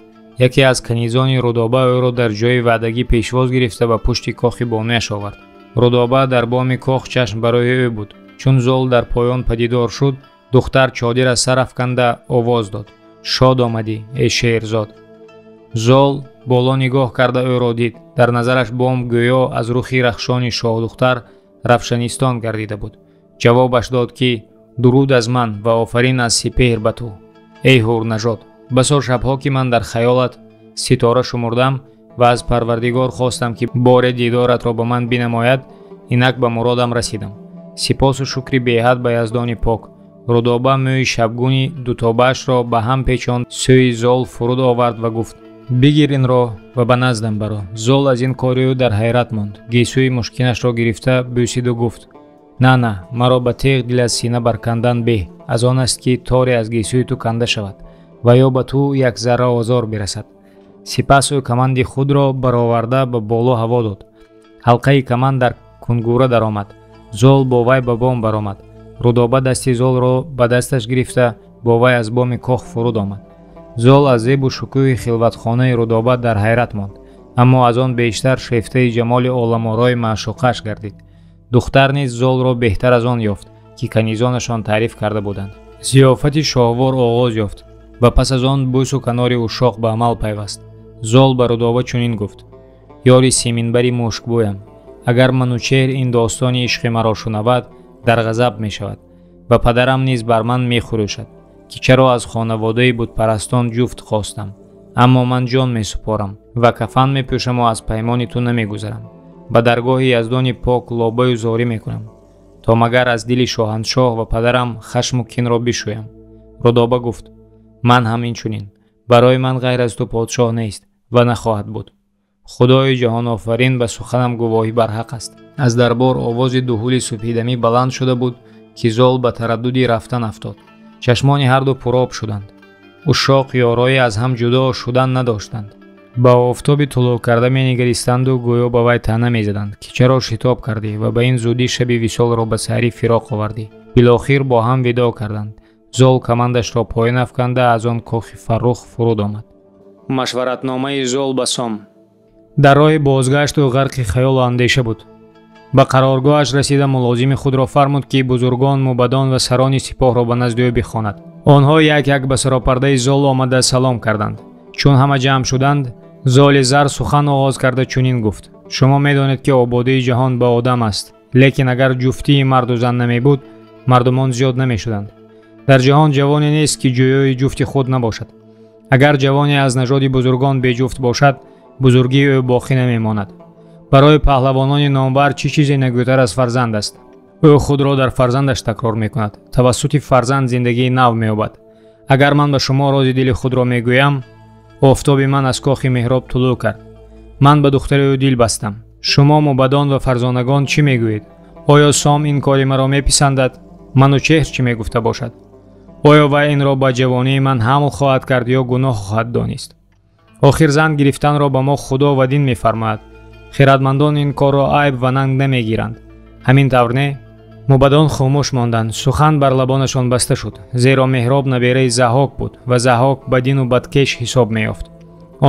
яке аз канизони Рудоба ӯро дар ҷои ваъдагӣ пешвоз гирифта ва пушти кохи бонуяш овард. Рудоба дар боми кох чашм барои ӯ буд. чун зол дар поён падидор шуд, духтар чодир аз сар афканда овоз дод: шод омадӣ, эй шеҳрзод. зол боло нигоҳ карда ӯро дид. дар назараш бом гӯё аз рухи рахшони шоҳдухтар равшанистон гардида буд. ҷавобаш дод, ки дуруд аз ман ва офарин аз сипеҳр ба ту, эй ҳурнажод. басо шабҳо, ки ман дар хаёлат ситора шумурдам ва аз Парвардигор хостам, ки боре дидоратро ба ман бинамояд, инак ба муродам расидам. сипосу шукри беҳад ба Яздони пок. Рудоба мӯи шабгуни дутобаашро ба ҳам печонд, сӯи Зол фуруд овард ва гуфт: «Бигир инро ва ба наздам баро». Зол аз ин кори ӯ дар ҳайрат монд. Гисӯи мушкинашро гирифта бӯсиду гуфт: «На, маро ба теғ дил аз сина баркандан беҳ аз он аст ки торе аз гисӯи ту канда шавад ва ё ба ту як зарра озор бирасад». Сипас ӯ каманди худро бароварда ба боло ҳаво дод. ҳалқаи каманд дар кунгура даромад. Зол бо вай ба бом баромад. Рудоба дасти Золро ба дасташ гирифта бо вай аз боми кох фуруд омад. Зол аз зебу шукӯҳи хилватхонаи Рудоба дар ҳайрат монд, аммо аз он бештар шефтаи ҷамоли оламораи маъшуқааш гардид. духтар низ Золро беҳтар аз он ёфт, ки канизонашон таъриф карда буданд. зиёфати шоҳвор оғоз ёфт ва пас аз он бӯсу канори ушоқ ба амал пайваст. Зол ба Рудоба чунин гуфт: «Ёри семинбари мушкбӯям, агар манучеҳр ин достони ишқи маро шунавад, дар ғазаб мешавад ва падарам низ бар ман мехурӯшад, ки чаро аз хонаводаи бутпарастон ҷуфт хостам. Аммо ман ҷон месупорам ва кафан мепӯшаму аз паймони ту намегузарам. ба даргоҳи Яздони пок лобаю зорӣ мекунам, то магар аз дили шоҳаншоҳ ва падарам хашму кинро бишӯям». Рудоба гуфт: «Ман ҳам инчунин. барои ман ғайр аз ту подшоҳ нест ва нахоҳад буд. худои ҷаҳонофарин ба суханам гувоҳӣ барҳақ аст». аз дарбор овози дуҳули субҳидамӣ баланд шуда буд, ки Зол ба тараддуди рафтан афтод. чашмони ҳарду пуроб шуданд. ушоқ ёроӣ аз ҳам ҷудо шудан надоштанд. ба офтоби тулӯ карда менигаристанду гӯё ба вай таъна мезаданд, ки чаро шитоб кардӣ ва ба ин зудӣ шаби висолро ба сайри фироқ овардӣ. билохир бо ҳам видо карданд. Зол камандашро поин афканда аз он кохи фаррух фуруд омад. машваратномаи Зол ба Сом. дар роҳи бозгашт ӯ ғарқи хаёлу андеша буд. ба қароргоҳаш расида мулозими худро фармуд, ки бузургон, мубадон ва сарони сипоҳро ба назди ӯ бихонад. онҳо як ба саропардаи Зол омада салом карданд. чун ҳама ҷамъ шуданд, Золи зар сухан оғоз карда чунин гуфт: «Шумо медонед, ки ободии ҷаҳон ба одам аст, лекин агар ҷуфтии марду зан намебуд, мардумон зиёд намешуданд. дар ҷаҳон ҷавоне нест, ки ҷӯёи ҷуфти худ набошад. агар ҷавоне аз нажоди бузургон беҷуфт бошад, бузургии ӯ боқӣ намемонад. барои паҳлавонони номбар чӣ чизе нагӯтар аз фарзанд аст? ӯ худро дар фарзандаш такрор мекунад, тавассути фарзанд зиндагии нав меёбад. агар ман ба шумо рози дили худро мегӯям, офтоби ман аз кохи меҳроб тулӯ кард. ман ба духтари ӯ дил бастам. шумо мубадон ва фарзонагон чӣ мегӯед? оё Сом ин кори маро меписандад? манучеҳр чӣ мегуфта бошад? оё вай инро ба ҷавонии ман ҳамл хоҳад кард ё гуноҳ хоҳад донист? охир зан гирифтанро ба мо худо ва дин мефармояд. хиратмандон ин корро айб ва нанг намегиранд. ҳамин тавр не?» мубадон хомӯш монданд. сухан бар лабонашон баста шуд, зеро меҳроб набераи Заҳок буд ва Заҳок бадину бадкеш ҳисоб меёфт.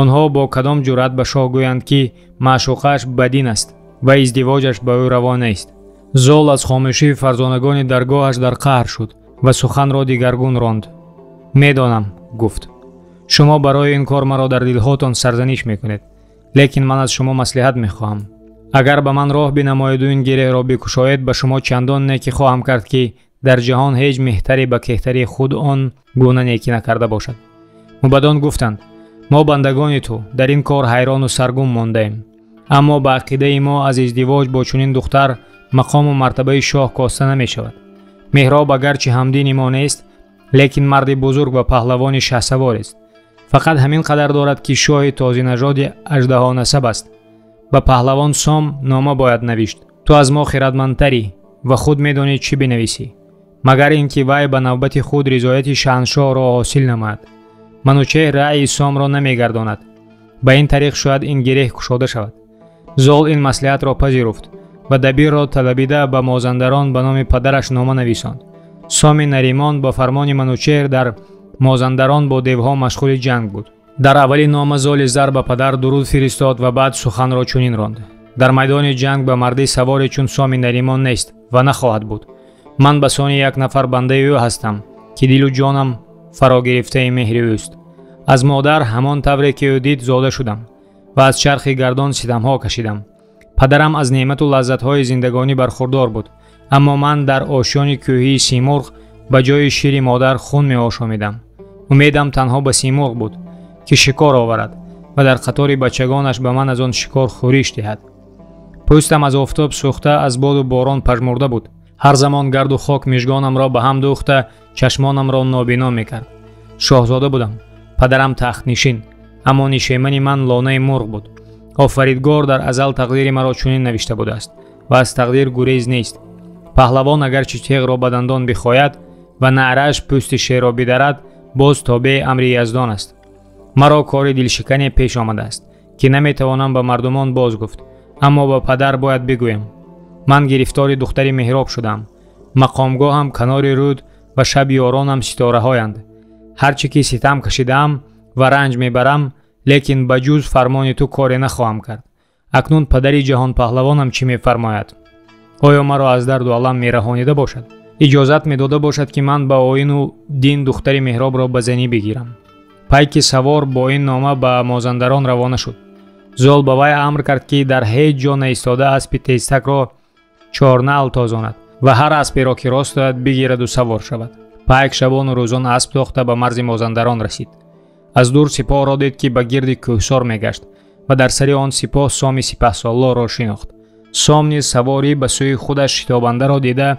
онҳо бо кадом ҷуръат ба шоҳ гӯянд, ки маъшуқааш бадин аст ва издивоҷаш ба ӯ раво нест. Зол аз хомӯшии фарзонагони даргоҳаш дар қаҳр шуд ва суханро дигаргун ронд. «Медонам», гуфт, «шумо барои ин кор маро дар дилҳотон сарзаниш мекунед, лекин ман аз шумо маслиҳат мехоҳам. агар ба ман роҳ бинамоеду ин гиреҳро бикушоед, ба шумо чандон некӣ хоҳам кард, ки дар ҷаҳон ҳеҷ меҳтари ба кеҳтари худ он гуна некӣ накарда бошад». мубадон гуфтанд: «мо бандагони ту дар ин кор ҳайрону саргум мондаем. аммо ба ақидаи мо аз издивоҷ бо чунин духтар мақому мартабаи шоҳ коста намешавад. меҳроб агарчи ҳамдини мо нест, лекин марди бузург ва паҳлавони шаҳсаворест. фақат ҳамин қадар дорад, ки шоҳи тозинажоди аждаҳонасаб аст. ба паҳлавон Сом нома бояд навишт. ту аз мо хиратмандтарӣ ва худ медонӣ чӣ бинависӣ, магар ин ки вай ба навбати худ ризояти шаҳншоҳро ҳосил намояд. манучеҳр раъи Сомро намегардонад. ба ин тариқ шояд ин гиреҳ кушода шавад». Зол ин маслиҳатро пазируфт ва дабирро талабида ба Мозандарон ба номи падараш нома нависонд. Соми Наримон ба фармони манучеҳр дар Мозандарон бо девҳо машғули ҷанг буд. дар аввалин нома Золи зар ба падар дуруд фиристод ва баъд суханро чунин ронд: «Дар майдони ҷанг ба мардӣ саворе чун Соми Наримон нест ва нахоҳад буд. ман ба сони як нафар бандаи ӯ ҳастам, ки дилу ҷонам фарогирифтаи меҳри ӯст. аз модар ҳамон тавре ки ӯ дид зода шудам ва аз чархи гардон ситамҳо кашидам. падарам аз неъмату лаззатҳои зиндагонӣ бархурдор буд, аммо ман дар ошёни кӯҳии Симурғ ба ҷои шири модар хун меошомидам. умедам танҳо ба Симурғ буд, ки шикор оварад ва дар қатори бачагонаш ба ман аз он шикор хӯриш диҳад. пӯстам аз офтоб сӯхта, аз боду борон пажмурда буд. ҳар замон гарду хок мижгонамро ба ҳам дӯхта чашмонамро нобино мекард. шоҳзода будам, падарам тахтнишин, аммо нишемани ман лонаи мурғ буд. офаридгор дар азал тақдири маро чунин навишта будааст ва аз тақдир гурез нест. паҳлавон агарчи теғро ба дандон бихояд ва наърааш пӯсти шерро бидарад, боз тобеи амри яздон аст. маро кори дилшикане пеш омадааст ки наметавонам ба мардумон боз гуфт, аммо ба падар бояд бигӯям. ман гирифтори духтари меҳроб шудам. мақомгоҳам канори руд ва шаб ёронам ситораҳоянд. ҳар чӣ ки ситам кашидаам ва ранҷ мебарам, лекин ба ҷуз фармони ту коре нахоҳам кард. акнун падари ҷаҳонпаҳлавонам чӣ мефармояд? оё маро аз дарду алам мераҳонида бошад? иҷозат медода бошад ки ман ба оину дин духтари меҳробро ба занӣ бигирам. пайки савор бо ин нома ба мозандарон равона шуд. зол ба вай амр кард ки дар ҳеҷ ҷо наистода аспи тезтакро чорнал тозонад ва ҳар асперо ки рост ояд бигираду савор шавад. пайк шабону рӯзон асп дохта ба марзи мозандарон расид. аз дур сипоҳро дид ки ба гирди кӯҳсор мегашт ва дар сари он сипоҳ соми сипаҳсолорро шинохт. сом низ савори ба сӯи худаш шитобандаро дида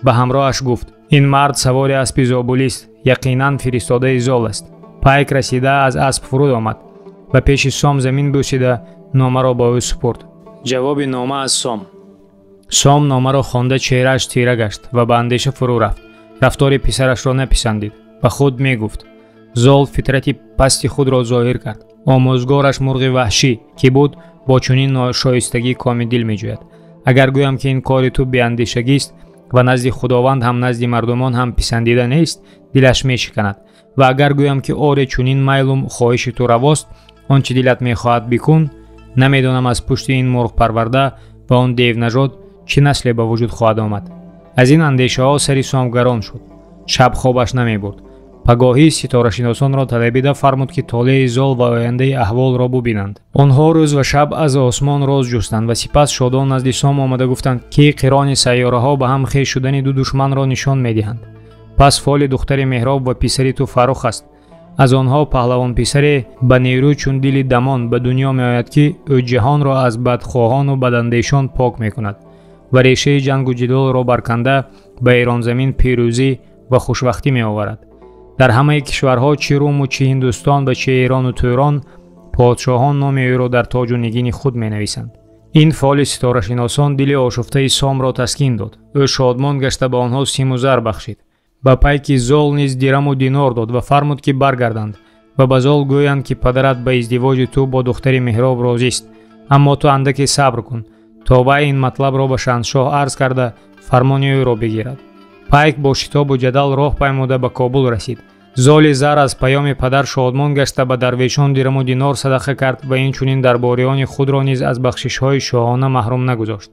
ба ҳамроҳаш гуфт: ин мард савори аспи зобулист, яқинан фиристодаи зол аст. пайк расида аз асп фуруд омад, ба пеши сом замин бӯсида номаро ба ӯ супурд. ҷавоби нома аз сом. сом номаро хонда чеҳрааш тира гашт ва ба андеша фурӯ рафт. рафтори писарашро написандид. ба худ мегуфт: зол фитрати пасти худро зоҳир кард. омӯзгораш мурғи ваҳшӣ ки буд, бо чунин ношоистагӣ коми дил меҷӯяд. агар гӯям ки ин кори ту беандешагист ва назди худованд ҳам назди мардумон ҳам писандида нест, дилаш мешиканад. ва агар гӯям ки оре чунин майлум хоҳиши ту равост, он чӣ дилат мехоҳад бикун, намедонам аз пушти ин мурғпарварда ва он девнажод чӣ насле ба вуҷуд хоҳад омад. аз ин андешаҳо сари сом гарон шуд. шаб хобаш намебурд. пагоҳӣ ситорашиносонро талабида фармуд ки толеи зол ва ояндаи аҳволро бубинанд. онҳо рӯз ва шаб аз осмон роз ҷустанд ва сипас шодон назди сом омада гуфтанд ки қирони сайёраҳо ба ҳам хеш шудани ду душманро нишон медиҳанд. пас фоли духтари меҳроб ва писари ту фаррух аст. аз онҳо паҳлавон писаре ба нерӯ чун дили дамон ба дунё меояд ки ӯ ҷаҳонро аз бадхоҳону бадандешон пок мекунад ва решаи ҷангу ҷидолро барканда ба эронзамин пирӯзӣ ва хушбахтӣ меоварад. дар ҳамаи кишварҳо чӣ руму чӣ ҳиндустон ва чӣ эрону тӯрон, подшоҳон номи ӯро дар тоҷу нигини худ менависанд. ин фоли ситорашиносон дили ошуфтаи сомро таскин дод. ӯ шодмон гашта ба онҳо симу зар бахшид. ба пайки зол низ дираму динор дод ва фармуд ки баргарданд ва ба зол гӯянд ки падарат ба издивоҷи ту бо духтари меҳроб розист, аммо ту андаке сабр кун, то вай ин матлабро ба шаҳншоҳ арз карда фармони ӯро бигирад. пайк бо шитобу ҷадал роҳ паймуда ба Кобул расид. золи зар аз паёми падар шодмон гашта ба дарвешон дираму динор садақа кард ва инчунин дарбориони худро низ аз бахшишҳои шоҳона маҳрум нагузошт.